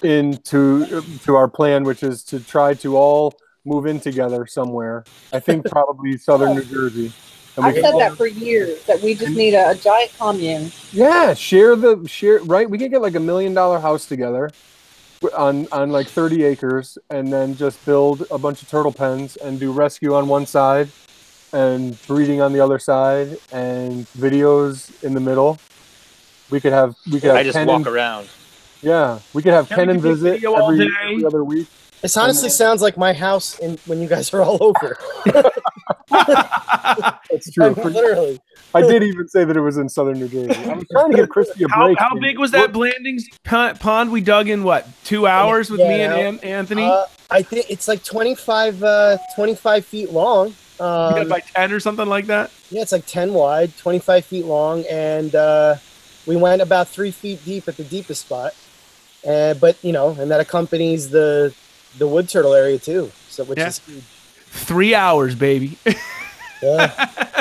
into our plan, which is to try to all move in together somewhere. I think probably southern New Jersey. I've said that for years, that we just need a giant commune. Yeah, share, right? We could get like $1 million house together on like 30 acres and then just build a bunch of turtle pens and do rescue on one side and breeding on the other side and videos in the middle. We could have I just walk around. Yeah, we could have Ken and visit every other week. This honestly sounds like my house when you guys are all over. That's true. Literally. I did even say that it was in southern New Jersey. I was trying to give Christy a break. How big was that Blandings pond we dug in, 2 hours with me and Anthony? I think it's like 25 feet long. By 10 or something like that? Yeah, it's like 10 wide, 25 feet long, and we went about 3 feet deep at the deepest spot. But, and that accompanies the wood turtle area too, which is huge. 3 hours, baby. Yeah,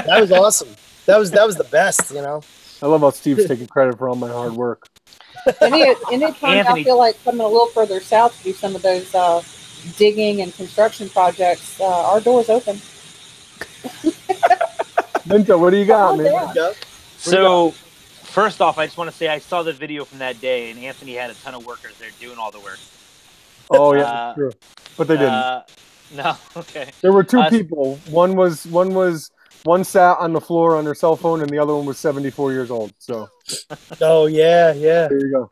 that was awesome. That was the best, I love how Steve's taking credit for all my hard work. Anytime I feel like coming a little further south to do some of those digging and construction projects, our door's open. Minto, what do you got, man? So, first off, I just want to say I saw the video from that day, and Anthony had a ton of workers there doing all the work. Oh yeah, true. But they didn't. No, okay. There were two people. One sat on the floor on her cell phone, and the other one was 74 years old. So. Oh yeah. There you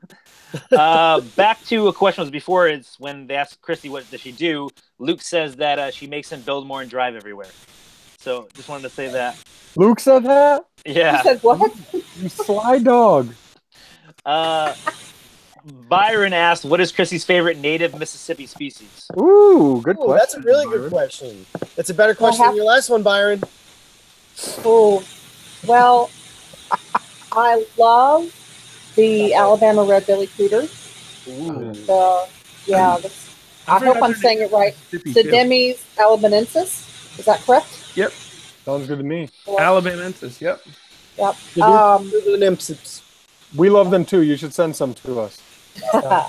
go. Back to a question was before is when they asked Christy what does she do. Luke says that she makes him build more and drive everywhere. So just wanted to say that. Luke said that? Yeah. He said what? You sly dog. Byron asked, what is Chrissy's favorite native Mississippi species? Ooh, good question. That's a really good question. That's a better question than your last one, Byron. Oh, well, I love the Alabama red-bellied cooter. Ooh. I hope I'm saying it right. Sidemes alabamensis. Is that correct? Yep. Sounds good to me. Alabamensis. Yep. Yep. We love them too. You should send some to us. No.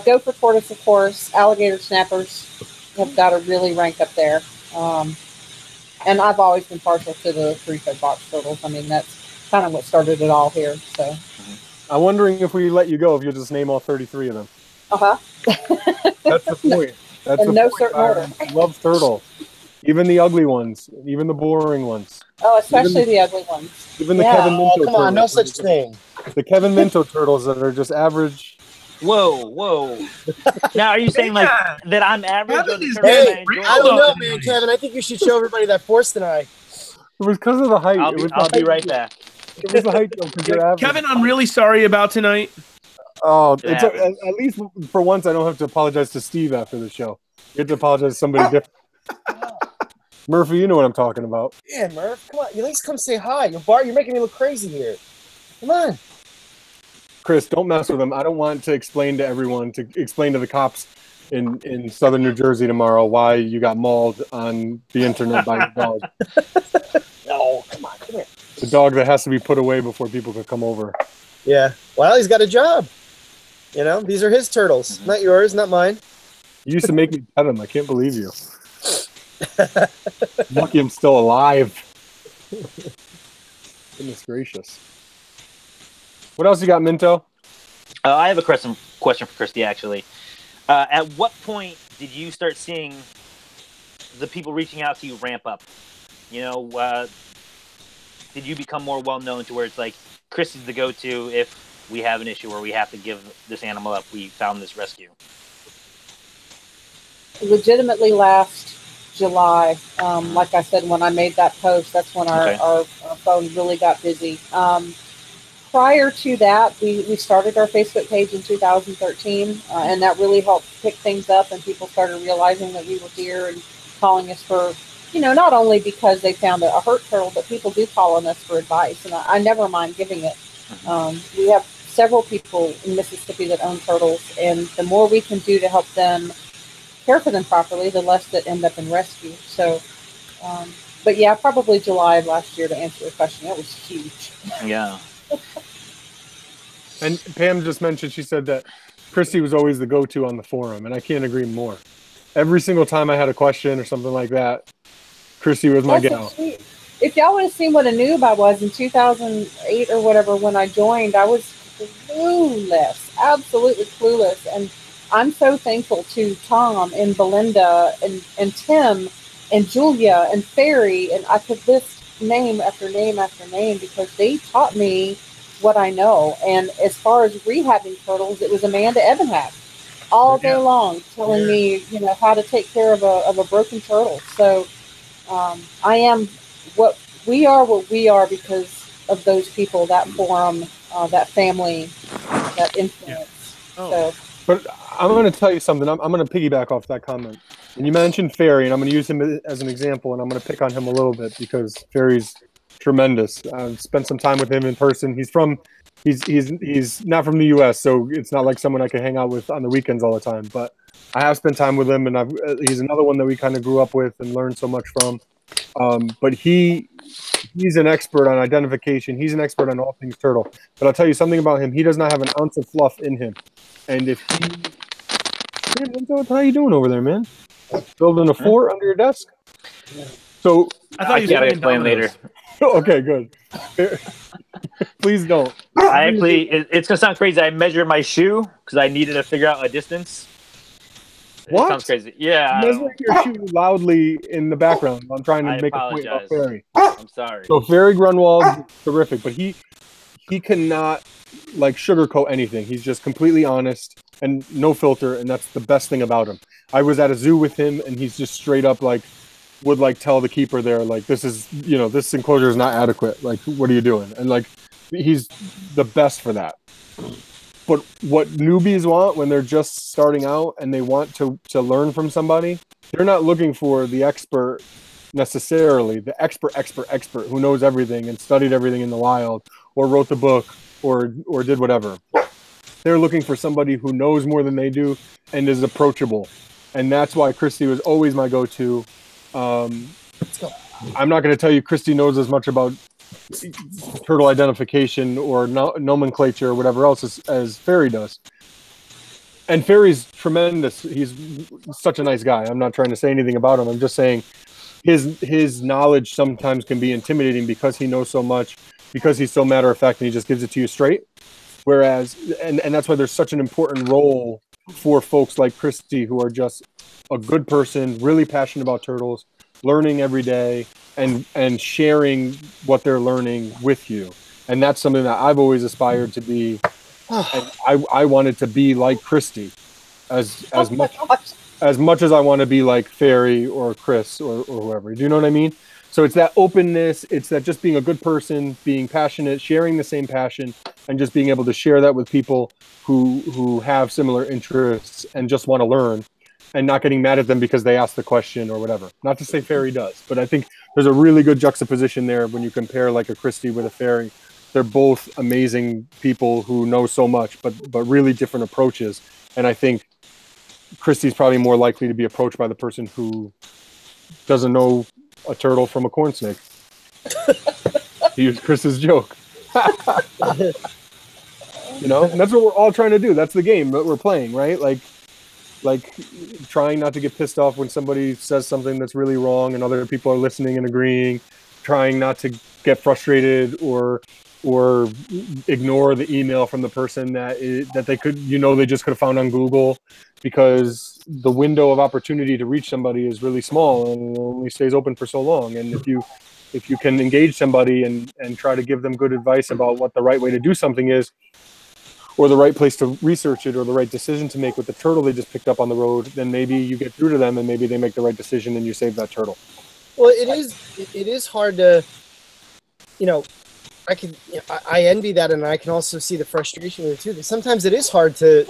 Gopher tortoise, of course. Alligator snappers have got to really rank up there. And I've always been partial to the 3-foot box turtles. I mean, that's kind of what started it all here. So, I'm wondering if we let you go, if you'll just name all 33 of them. That's the point. That's in the no point, certain order. I love turtle. Even the ugly ones, even the boring ones. Oh, especially the ugly ones. Even the Yeah. Kevin Minto Come on, no turtles. such thing. The Kevin Minto turtles that are just average. Whoa. Now, are you saying like that I'm average or the Hey, turtle Hey, I enjoy? I don't know, man, Kevin. I think you should show everybody that Force tonight. It was because of the height. I'll be right back. It was the height, though, because you're average. Kevin, I'm really sorry about tonight. Oh, It it's happens. at least for once I don't have to apologize to Steve after the show. You have to apologize to somebody different. Murphy, you know what I'm talking about. Yeah, Murph, come on. You at least come say hi. You're making me look crazy here. Come on. Chris, don't mess with him. I don't want to explain to the cops in southern New Jersey tomorrow why you got mauled on the internet by your dog. No, come here. The dog that has to be put away before people can come over. Yeah. Well, he's got a job. You know, these are his turtles, not yours, not mine. You used to make me pet him. I can't believe you. Lucky I'm still alive. Goodness gracious. What else you got, Minto? I have a question for Christy, actually. At what point did you start seeing the people reaching out to you ramp up? You know, did you become more well-known to where it's like, Christy's the go-to if we have an issue or we have to give this animal up, we found this rescue? Legitimately last July, like I said, when I made that post, that's when our phone really got busy. Prior to that, we started our Facebook page in 2013, and that really helped pick things up, and people started realizing that we were here and calling us for, not only because they found a hurt turtle, but people do call on us for advice, and I never mind giving it. We have several people in Mississippi that own turtles, and the more we can do to help them care for them properly, the less that end up in rescue. So, but yeah, probably July of last year to answer your question. That was huge. Yeah. And Pam just mentioned, she said that Christy was always the go-to on the forum, and I can't agree more. Every single time I had a question or something like that, Christy was my gal. If y'all would have seen what a noob I was in 2008 or whatever when I joined, I was clueless, absolutely clueless. And I'm so thankful to Tom and Belinda and Tim and Julia and Ferry, and I could list name after name after name because they taught me what I know. And as far as rehabbing turtles, it was Amanda Ebenhag all day long telling me, how to take care of a broken turtle. So I am what we are because of those people, that forum, that family, that influence. So. But I'm going to tell you something. I'm going to piggyback off that comment. And you mentioned Ferry, and I'm going to use him as an example, and I'm going to pick on him a little bit because Ferry's tremendous. I've spent some time with him in person. He's not from the U.S., so it's not like someone I can hang out with on the weekends all the time. But I have spent time with him, and he's another one that we kind of grew up with and learned so much from. But he's an expert on identification. He's an expert on all things turtle. But I'll tell you something about him. He does not have an ounce of fluff in him. And if how you doing over there, man? Building a fort under your desk? So I thought you gotta were explain later. Okay, good. Please don't. I actually, it's gonna sound crazy. I measured my shoe because I needed to figure out a distance. What? It sounds crazy. Yeah. Measuring your shoe loudly in the background. I'm trying to make a point about Ferry. I'm sorry. So Ferry Grunwald, terrific, but he cannot sugarcoat anything. He's just completely honest and no filter, and that's the best thing about him. I was at a zoo with him, and he's just straight up would tell the keeper there, this is, this enclosure is not adequate. What are you doing? And he's the best for that. But what newbies want when they're just starting out and they want to learn from somebody, they're not looking for the expert, necessarily the expert who knows everything and studied everything in the wild or wrote the book or did whatever. They're looking for somebody who knows more than they do and is approachable. And that's why Christy was always my go-to. I'm not going to tell you Christy knows as much about turtle identification or nomenclature or whatever else as Ferry does. And Ferry's tremendous. He's such a nice guy. I'm not trying to say anything about him. I'm just saying his knowledge sometimes can be intimidating because he knows so much, because he's so matter of fact and he just gives it to you straight. Whereas, and that's why there's such an important role for folks like Christy, who are just a good person, really passionate about turtles, learning every day, and sharing what they're learning with you. And that's something that I've always aspired to be. And I wanted to be like Christy as much as I want to be like Ferry or Chris or whoever. Do you know what I mean? So it's that openness, it's that just being a good person, being passionate, sharing the same passion, and just being able to share that with people who have similar interests and just want to learn, and not getting mad at them because they asked the question or whatever. Not to say Ferry does, but I think there's a really good juxtaposition there when you compare like a Christy with a Ferry. They're both amazing people who know so much, but really different approaches. And I think Christy's probably more likely to be approached by the person who doesn't know a turtle from a corn snake. To use Chris's joke. You know, and that's what we're all trying to do. That's the game that we're playing, right? Like trying not to get pissed off when somebody says something that's really wrong and other people are listening and agreeing, trying not to get frustrated or ignore the email from the person that they could, they just could have found on Google, because the window of opportunity to reach somebody is really small and only stays open for so long. And if you can engage somebody and try to give them good advice about what the right way to do something is, or the right place to research it, or the right decision to make with the turtle they just picked up on the road, then maybe you get through to them and maybe they make the right decision and you save that turtle. Well, it is hard to, I envy that, and I can also see the frustration with it too. Sometimes it is hard to,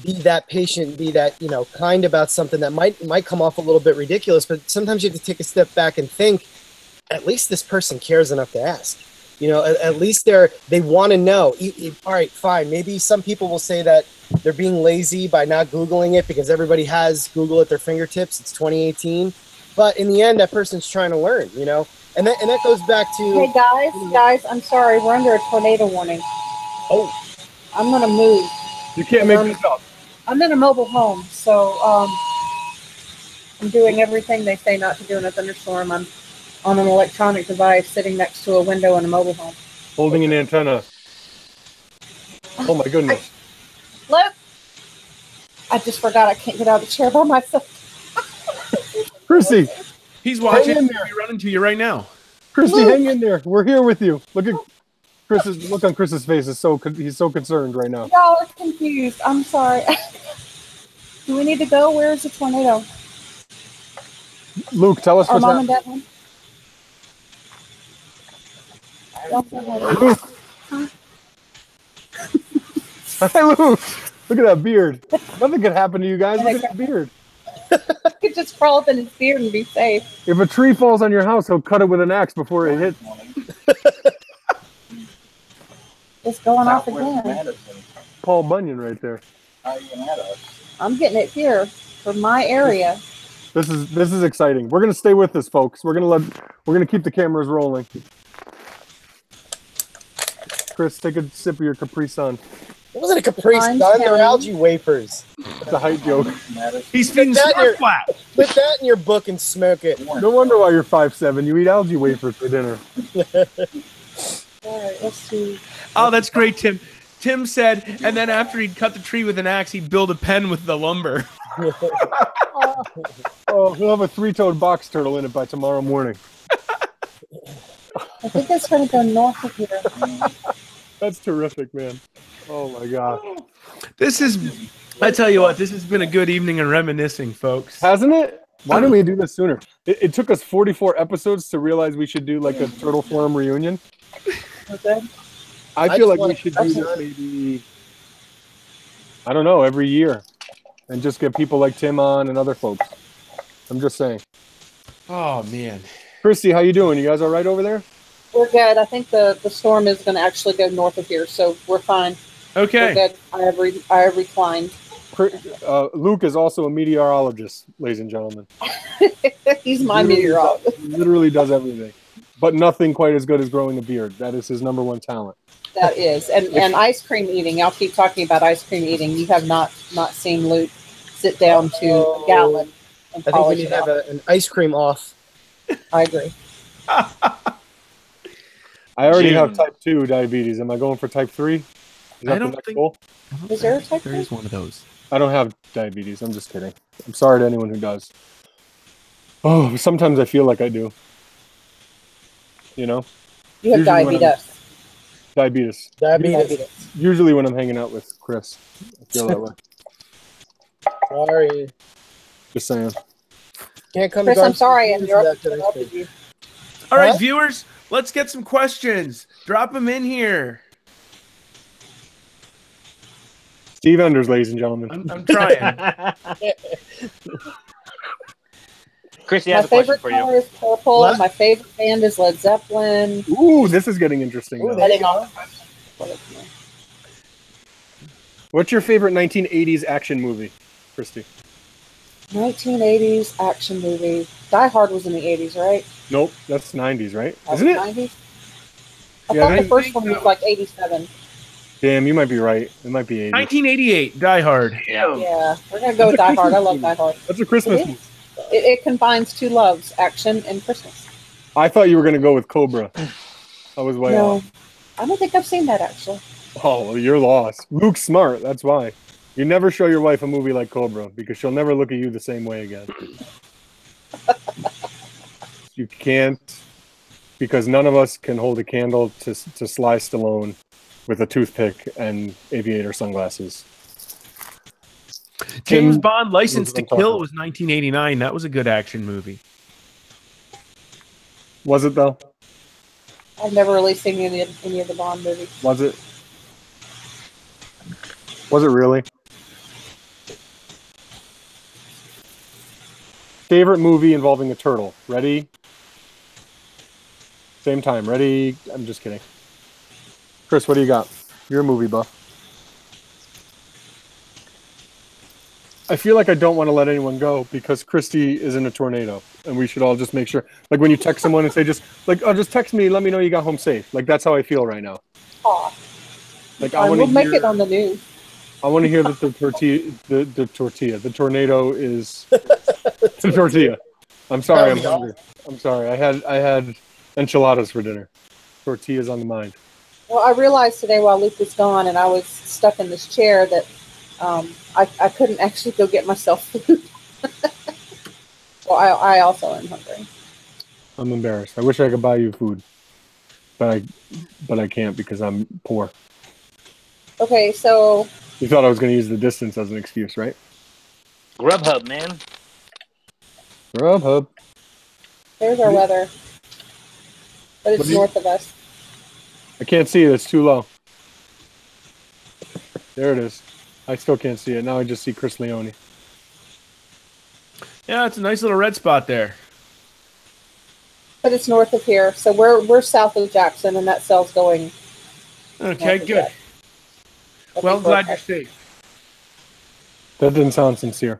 be that patient, be that, kind about something that might come off a little bit ridiculous, but sometimes you have to take a step back and think, at least this person cares enough to ask. At least they want to know. All right, fine. Maybe some people will say that they're being lazy by not Googling it because everybody has Google at their fingertips. It's 2018. But in the end, that person's trying to learn, And that goes back to... Hey, guys, I'm sorry. We're under a tornado warning. Oh. I'm going to move. You can't make this up. I'm in a mobile home, so I'm doing everything they say not to do in a thunderstorm. I'm on an electronic device sitting next to a window in a mobile home. Holding an antenna. Oh, my goodness. Look! I just forgot I can't get out of the chair by myself. Chrissy! He's watching. He'll be running to you right now. Christy, hang in there. We're here with you. Look on Chris's face. He's so concerned right now. Y'all are confused. I'm sorry. Do we need to go? Where is the tornado? Luke, tell us what's Mom and happening. Dad one? Luke. Hi, Luke. Look at that beard. Nothing could happen to you guys. Look at that beard. I could just crawl up in his beard and be safe. If a tree falls on your house, he'll cut it with an axe before it hits. It's going off again. Paul Bunyan right there. I'm getting it here from my area. This is exciting. We're gonna stay with this, folks. We're gonna keep the cameras rolling. Chris, take a sip of your Capri Sun. It wasn't a Capri Sun. They're algae wafers. It's a height joke. He's feeding Smart Flat. Put that in your book and smoke it. No wonder why you're 5'7". You eat algae wafers for dinner. All right, let's see. Oh, that's great, Tim. Tim said, and then after he'd cut the tree with an axe, he'd build a pen with the lumber. Oh, he'll have a 3-toed box turtle in it by tomorrow morning. I think it's going to go north of here. That's terrific, man. Oh, my God. I tell you what, this has been a good evening of reminiscing, folks. Hasn't it? Why didn't we do this sooner? It took us 44 episodes to realize we should do like a Turtle Forum reunion. Okay. I feel like we should do this maybe, I don't know, every year. And just get people like Tim on and other folks. I'm just saying. Oh man. Christy, how you doing? You guys all right over there? We're good. I think the storm is going to actually go north of here, so we're fine. We're Okay. good. I have reclined. Luke is also a meteorologist, ladies and gentlemen. He's my meteorologist. He literally does everything, but nothing quite as good as growing a beard. That is his number one talent. That is, and ice cream eating. I'll keep talking about ice cream eating. You have not seen Luke sit down to a gallon and I think we polish need it to have out. an ice cream off. I agree. I already June. have type 2 diabetes. Am I going for type 3? Is that I don't the next think- goal? Is there a type There is one of those. I don't have diabetes. I'm just kidding. I'm sorry to anyone who does. Oh, sometimes I feel like I do. You know? You have Usually when diabetes. Diabetes. Usually when I'm hanging out with Chris. I feel that way. Sorry. Just saying. Can't come Chris, to I'm sorry, I Garden State interrupted without you. All right, Huh? viewers, let's get some questions. Drop them in here. Steve Enders, ladies and gentlemen. I'm trying. Chrissy My has a question favorite for you. color is purple. What? My favorite band is Led Zeppelin. Ooh, this is getting interesting. Ooh, now. there you Heading go. off the question. What's your favorite 1980s action movie, Christy? 1980s action movie. Die Hard was in the 80s, right? Nope, that's 90s, right? That Isn't was it? 90s? I Yeah, thought I the first think one was so. like 87. Damn, you might be right. It might be 80s. 1988, Die Hard. Yeah. Yeah, we're going to go with Die Hard. I love Die Hard. That's a Christmas It is. movie. It combines two loves, action and Christmas. I thought you were going to go with Cobra. I was way No, off. I don't think I've seen that actually. Oh, well, you're lost. Luke's smart. That's why. You never show your wife a movie like Cobra because she'll never look at you the same way again. You can't, because none of us can hold a candle to Sly Stallone with a toothpick and aviator sunglasses. James Tim- Bond License to knows what I'm Kill talking was 1989. That was a good action movie. Was it though? I've never really seen any of the Bond movies. Was it? Was it really? Favorite movie involving a turtle. Ready? Same time. Ready? I'm just kidding. Chris, what do you got? You're a movie buff. I feel like I don't want to let anyone go because Christy is in a tornado, and we should all just make sure. Like when you text someone and say, just like, "Oh, just text me. Let me know you got home safe." Like that's how I feel right now. Aw, Like I want we'll to make hear. it on the news. I want to hear that the tornado is the tortilla. I'm sorry, I'm hungry. I'm sorry. I had enchiladas for dinner. Tortillas on the mind. Well, I realized today while Luke was gone and I was stuck in this chair that I couldn't actually go get myself food. Well, I also am hungry. I'm embarrassed. I wish I could buy you food, but I can't because I'm poor. Okay, so You thought I was going to use the distance as an excuse, right? Grubhub, man. Grubhub. there's our weather. But What it's do you- north of us. I can't see it. It's too low. There it is. I still can't see it. Now I just see Chris Leone. Yeah, it's a nice little red spot there. But it's north of here. So we're south of Jackson and that cell's going Okay, north of good. Jackson. I Well, think we're glad you're okay. safe. That didn't sound sincere.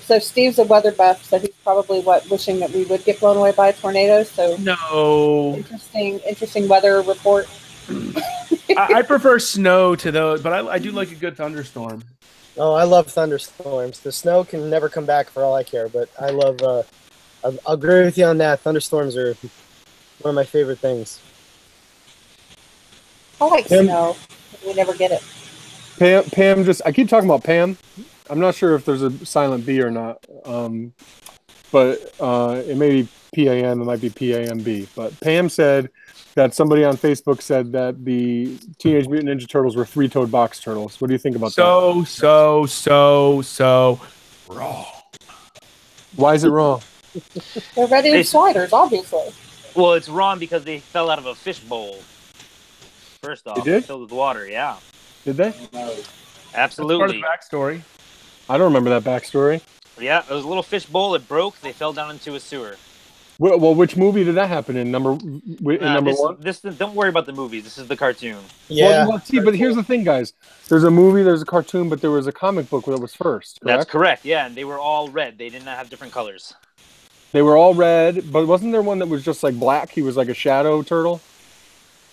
So Steve's a weather buff, so he's probably wishing that we would get blown away by a tornado. So No, interesting weather report. I prefer snow to those, but I do like a good thunderstorm. Oh, I love thunderstorms. The snow can never come back for all I care, but I love. I'll agree with you on that. Thunderstorms are one of my favorite things. I like Pam- snow. We never get it. Pam just, I keep talking about Pam. I'm not sure if there's a silent B or not. But it may be PAM, it might be PAMB. But Pam said that somebody on Facebook said that the Teenage Mutant Ninja Turtles were three-toed box turtles. What do you think about that? So wrong. Why is it wrong? They're ready They- to sliders, obviously. Well, it's wrong because they fell out of a fish bowl. First off, They did? filled with water. Yeah, Did they? That's part of absolutely. the backstory. I don't remember that backstory. Yeah, it was a little fish bowl. It broke. They fell down into a sewer. Well, which movie did that happen in? Number one? Don't worry about the movies. This is the cartoon. Yeah. Well, see, but here's the thing, guys. There's a movie, there's a cartoon, but there was a comic book that was first. Correct? That's correct. Yeah, and they were all red. They did not have different colors. They were all red, but wasn't there one that was just like black? He was like a shadow turtle.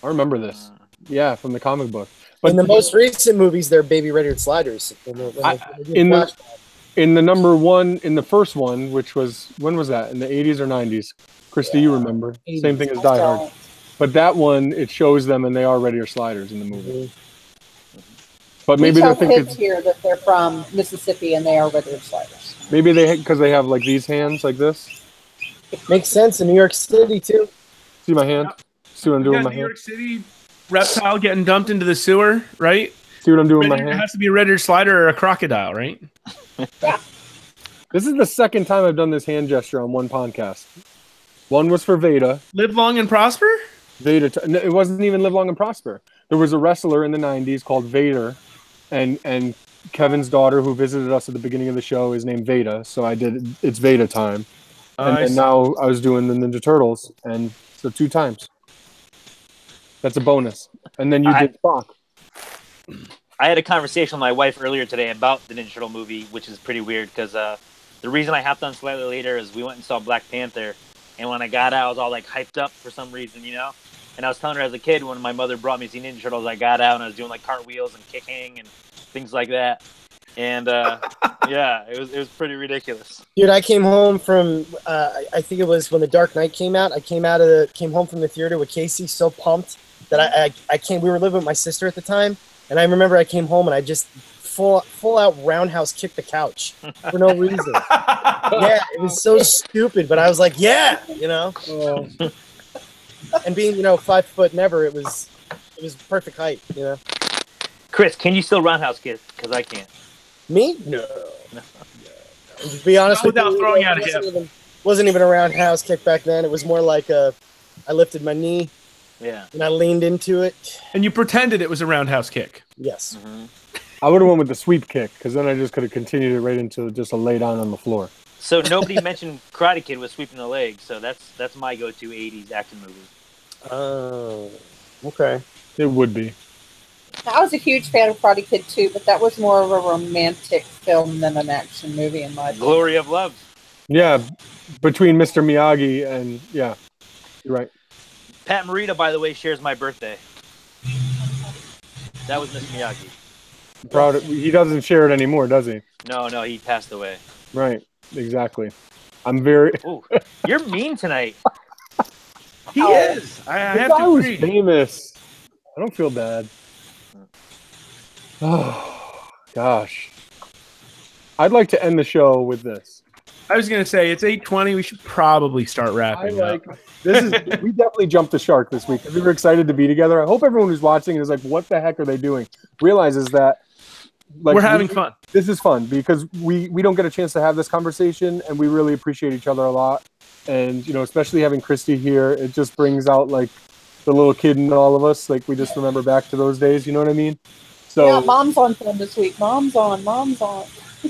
I remember this. Yeah, from the comic book. But in the most recent movies, they're baby red-eared sliders. In the number one, in the first one, which was, when was that? In the 80s or 90s? Christy, you remember? 80s. Same thing as Die Hard. But that one, it shows them and they are red-eared sliders in the movie. But maybe they're thinking kids here that they're from Mississippi and they are red-eared sliders. Maybe because they have like these hands like this. Makes sense in New York City too. See my hand? See what I'm doing with my New hand? York City reptile getting dumped into the sewer, right? See what I'm doing with my It hand? has to be a red-eared slider or a crocodile, right? This is the second time I've done this hand gesture on one podcast. One was for Veda. Live long and prosper? No, it wasn't even Live Long and Prosper. There was a wrestler in the 90s called Vader, and Kevin's daughter who visited us at the beginning of the show is named Veda, so I did It's Veda time. And now I was doing the Ninja Turtles, and so 2 times. That's a bonus. And then you did Spock. I had a conversation with my wife earlier today about the Ninja Turtle movie, which is pretty weird because the reason I hopped on slightly later is we went and saw Black Panther, and when I got out, I was all like hyped up for some reason, you know? And I was telling her as a kid when my mother brought me to see Ninja Turtles, I got out and I was doing like cartwheels and kicking and things like that. And yeah, it was pretty ridiculous. Dude, I came home from I think it was when The Dark Knight came out. I came home from the theater with Casey, so pumped that I came. We were living with my sister at the time, and I remember I came home and I just full out roundhouse kicked the couch for no reason. Yeah, it was so stupid, but I was like, yeah, you know. And being 5 foot never, it was perfect height, you know. Chris, can you still roundhouse kick? Because I can't. Me? No. To be honest with without you, throwing out a hip. Wasn't even a roundhouse kick back then. It was more like I lifted my knee. Yeah. And I leaned into it. And you pretended it was a roundhouse kick. Yes. Mm-hmm. I would have went with the sweep kick, because then I just could have continued it right into just a lay down on the floor. So nobody mentioned Karate Kid with sweeping the leg, so that's my go-to 80s action movie. Oh, okay. It would be. I was a huge fan of Karate Kid too, but that was more of a romantic film than an action movie in my opinion. Glory of Love. Yeah, between Mr. Miyagi and, yeah, you're right. Pat Morita, by the way, shares my birthday. That was Mr. Miyagi. He doesn't share it anymore, does he? No, he passed away. Right, exactly. I'm very... Ooh, you're mean tonight. He is. I have I to was agree. famous. I don't feel bad. Oh, gosh. I'd like to end the show with this. I was going to say, it's 8:20. We should probably start wrapping up. We definitely jumped the shark this week. We were excited to be together. I hope everyone who's watching is like, what the heck are they doing? Realizes that We're having fun. This is fun because we don't get a chance to have this conversation, and we really appreciate each other a lot. And, especially having Christy here, it just brings out like the little kid in all of us. Like we just remember back to those days. You know what I mean? So yeah, Mom's on film this week. Mom's on.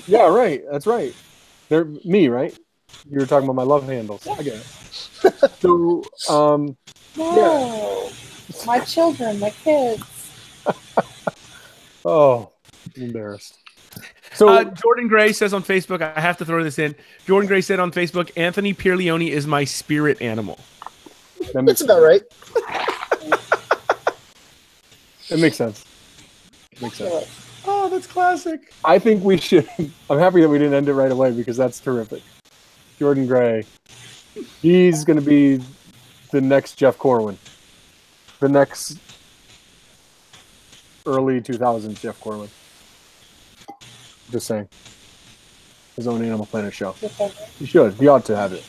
Yeah, right. That's right. They're me, right? You were talking about my love handles. I get it. So, No, my children, my kids. Oh, I'm embarrassed. So Jordan Gray says on Facebook, I have to throw this in. Jordan Gray said on Facebook, Anthony Pierleone is my spirit animal. That's about right. It makes sense. Makes sense. Oh, that's classic. I think we should. I'm happy that we didn't end it right away because that's terrific. Jordan Gray. He's going to be the next Jeff Corwin. The next early 2000s Jeff Corwin. Just saying. His own Animal Planet show. He should. He ought to have it.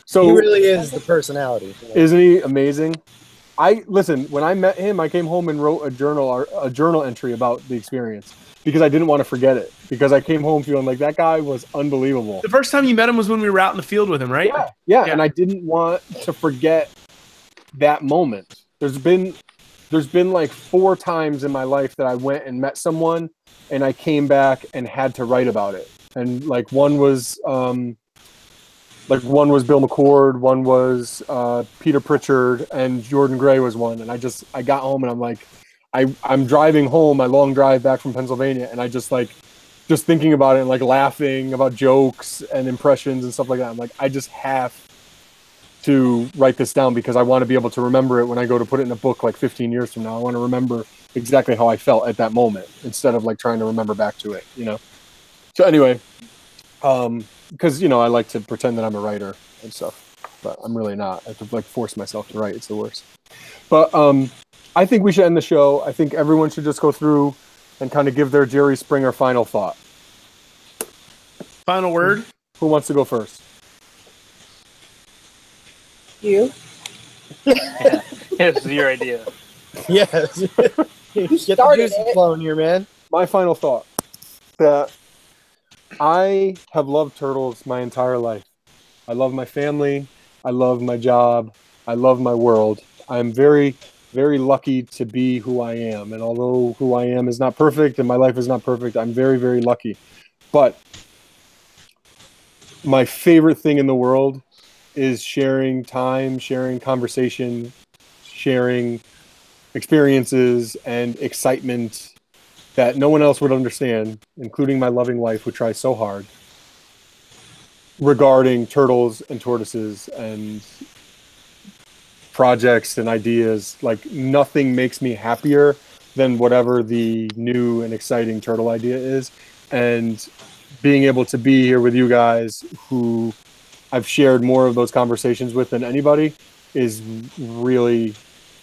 So He really is the personality. Isn't he amazing? Listen, when I met him, I came home and wrote a journal entry about the experience because I didn't want to forget it. Because I came home feeling like that guy was unbelievable. The first time you met him was when we were out in the field with him, right? Yeah, and I didn't want to forget that moment. There's been there's been like 4 times in my life that I went and met someone and I came back and had to write about it. And like one was Bill McCord, one was Peter Pritchard, and Jordan Gray was one. And I got home and I'm like, I'm driving home, my long drive back from Pennsylvania, and I just thinking about it and like laughing about jokes and impressions and stuff like that. I'm like, I just have to write this down because I want to be able to remember it when I go to put it in a book like 15 years from now. I want to remember exactly how I felt at that moment instead of like trying to remember back to it, you know? So anyway, because, you know, I like to pretend that I'm a writer and stuff, but I'm really not. I have to like force myself to write. It's the worst. But I think we should end the show. I think everyone should just go through and kind of give their Jerry Springer final thought. Final word? Who wants to go first? You. Yeah, it's your idea. Yes. Get the started juices it. flowing here, man. My final thought, that I have loved turtles my entire life. I love my family. I love my job. I love my world. I'm very, very lucky to be who I am. And although who I am is not perfect and my life is not perfect, I'm very, very lucky. But my favorite thing in the world is sharing time, sharing conversation, sharing experiences and excitement that no one else would understand, including my loving wife who tries so hard, regarding turtles and tortoises and projects and ideas. Like nothing makes me happier than whatever the new and exciting turtle idea is. And being able to be here with you guys who I've shared more of those conversations with than anybody is really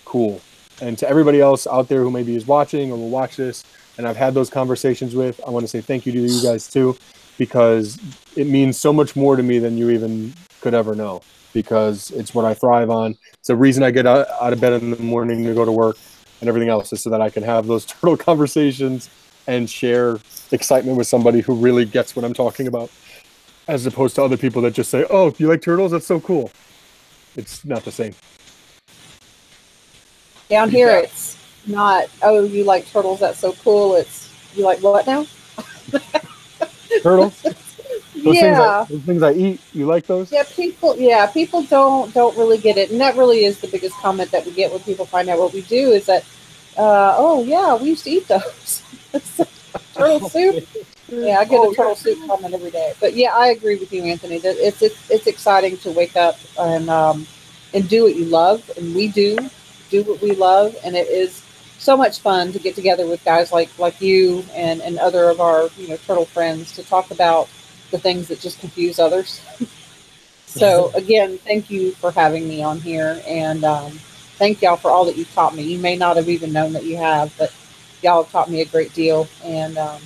cool. And to everybody else out there who maybe is watching or will watch this and I've had those conversations with, I want to say thank you to you guys too, because it means so much more to me than you even could ever know, because it's what I thrive on. It's the reason I get out of bed in the morning to go to work and everything else, is so that I can have those turtle conversations and share excitement with somebody who really gets what I'm talking about, as opposed to other people that just say, oh, you like turtles? That's so cool. It's not the same. Down here, it's not, oh, you like turtles? That's so cool. It's, you like what now? Turtles? Yeah. Those things I eat. You like those? People don't really get it. And that really is the biggest comment that we get when people find out what we do is that, oh, yeah, we used to eat those. Turtle soup? Yeah, I get a turtle soup comment every day. But yeah, I agree with you, Anthony. That it's exciting to wake up and do what you love, and we do what we love, and it is so much fun to get together with guys like you and other of our turtle friends to talk about the things that just confuse others. So again, thank you for having me on here, and thank y'all for all that you taught me. You may not have even known that you have, but y'all have taught me a great deal, and a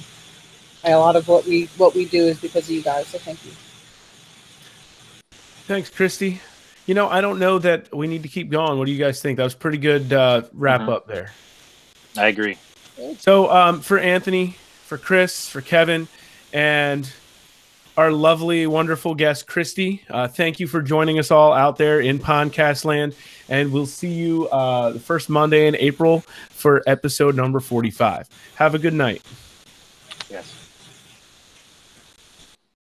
lot of what we do is because of you guys. So thank you. Thanks, Christy. I don't know that we need to keep going. What do you guys think? That was pretty good wrap up there. I agree. So for Anthony, for Chris, for Kevin, and our lovely, wonderful guest, Christy, thank you for joining us all out there in Pondcast land. And we'll see you the first Monday in April for episode number 45. Have a good night. Yes.